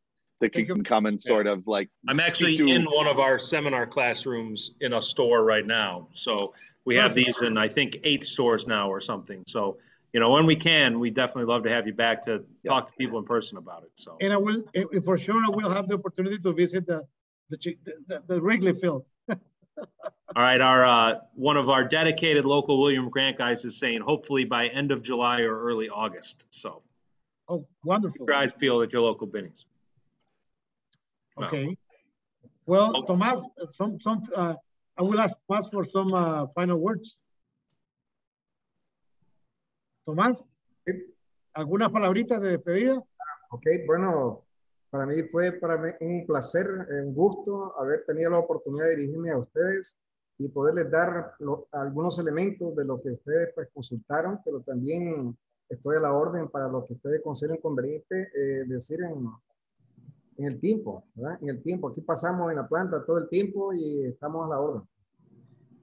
that can come and sort of like. I'm actually in one of our seminar classrooms in a store right now. So we have these in, I think, 8 stores now or something. So, you know, when we can, we definitely love to have you back to talk to people in person about it. So, and I will, for sure, I will have the opportunity to visit the Wrigley Field. All right, our one of our dedicated local William Grant guys is saying hopefully by end of July or early August. So, oh, wonderful! Keep your eyes peeled at your local Binny's. Okay. Well, Tomas, I will ask Tomas for some final words. Tomás, ¿algunas palabritas de despedida? Ok, bueno, para mí fue un placer, un gusto haber tenido la oportunidad de dirigirme a ustedes y poderles dar algunos elementos de lo que ustedes pues, consultaron, pero también estoy a la orden para lo que ustedes consideren conveniente decir en el tiempo, ¿verdad? En el tiempo. Aquí pasamos en la planta todo el tiempo y estamos a la orden.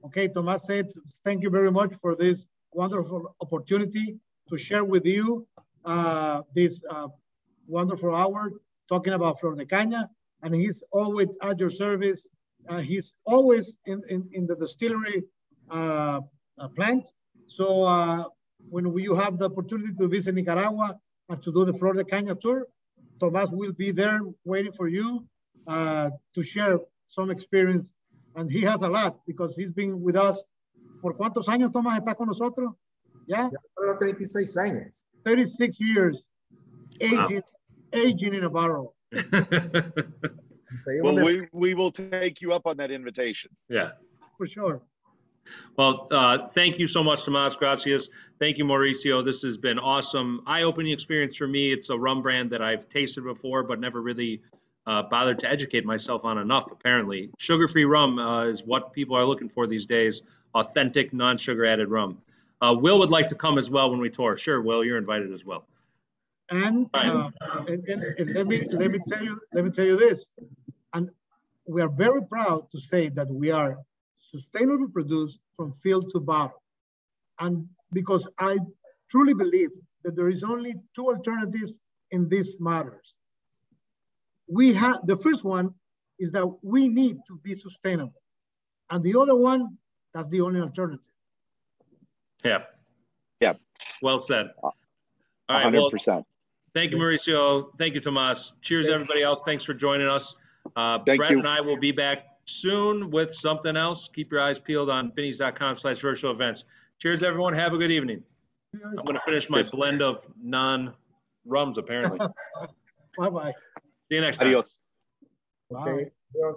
Okay, Tomas said, thank you very much for this wonderful opportunity to share with you this wonderful hour talking about Flor de Cana, and he's always at your service. He's always in the distillery plant. So when you have the opportunity to visit Nicaragua and to do the Flor de Cana tour, Tomas will be there waiting for you to share some experience. And he has a lot because he's been with us. ¿Por cuántos años Tomas está con nosotros? Yeah? Ya por 36 años. 36 years, aging, Wow. aging in a barrel. Well, we will take you up on that invitation. Yeah. For sure. Well, thank you so much, Tomas. Gracias. Thank you, Mauricio. This has been awesome. Eye-opening experience for me. It's a rum brand that I've tasted before, but never really bothered to educate myself on enough, apparently. Sugar-free rum is what people are looking for these days. Authentic, non-sugar added rum. Will would like to come as well when we tour. Sure, Will, you're invited as well. And, and let me tell you this. And we are very proud to say that we are sustainably produced from field to bottle. And because I truly believe that there is only 2 alternatives in these matters. We have, the first one is that we need to be sustainable. And the other one, that's the only alternative. Yeah. Yeah. Well said. All right. 100%. Well, thank you, Mauricio. Thank you, Tomas. Cheers, everybody else. Thanks for joining us. Thank Brett you. and I will be back soon with something else. Keep your eyes peeled on binnies.com/virtual events. Cheers, everyone. Have a good evening. I'm going to finish my blend of non-rums, apparently. Bye-bye. See you next time. Adios. Okay. Adios.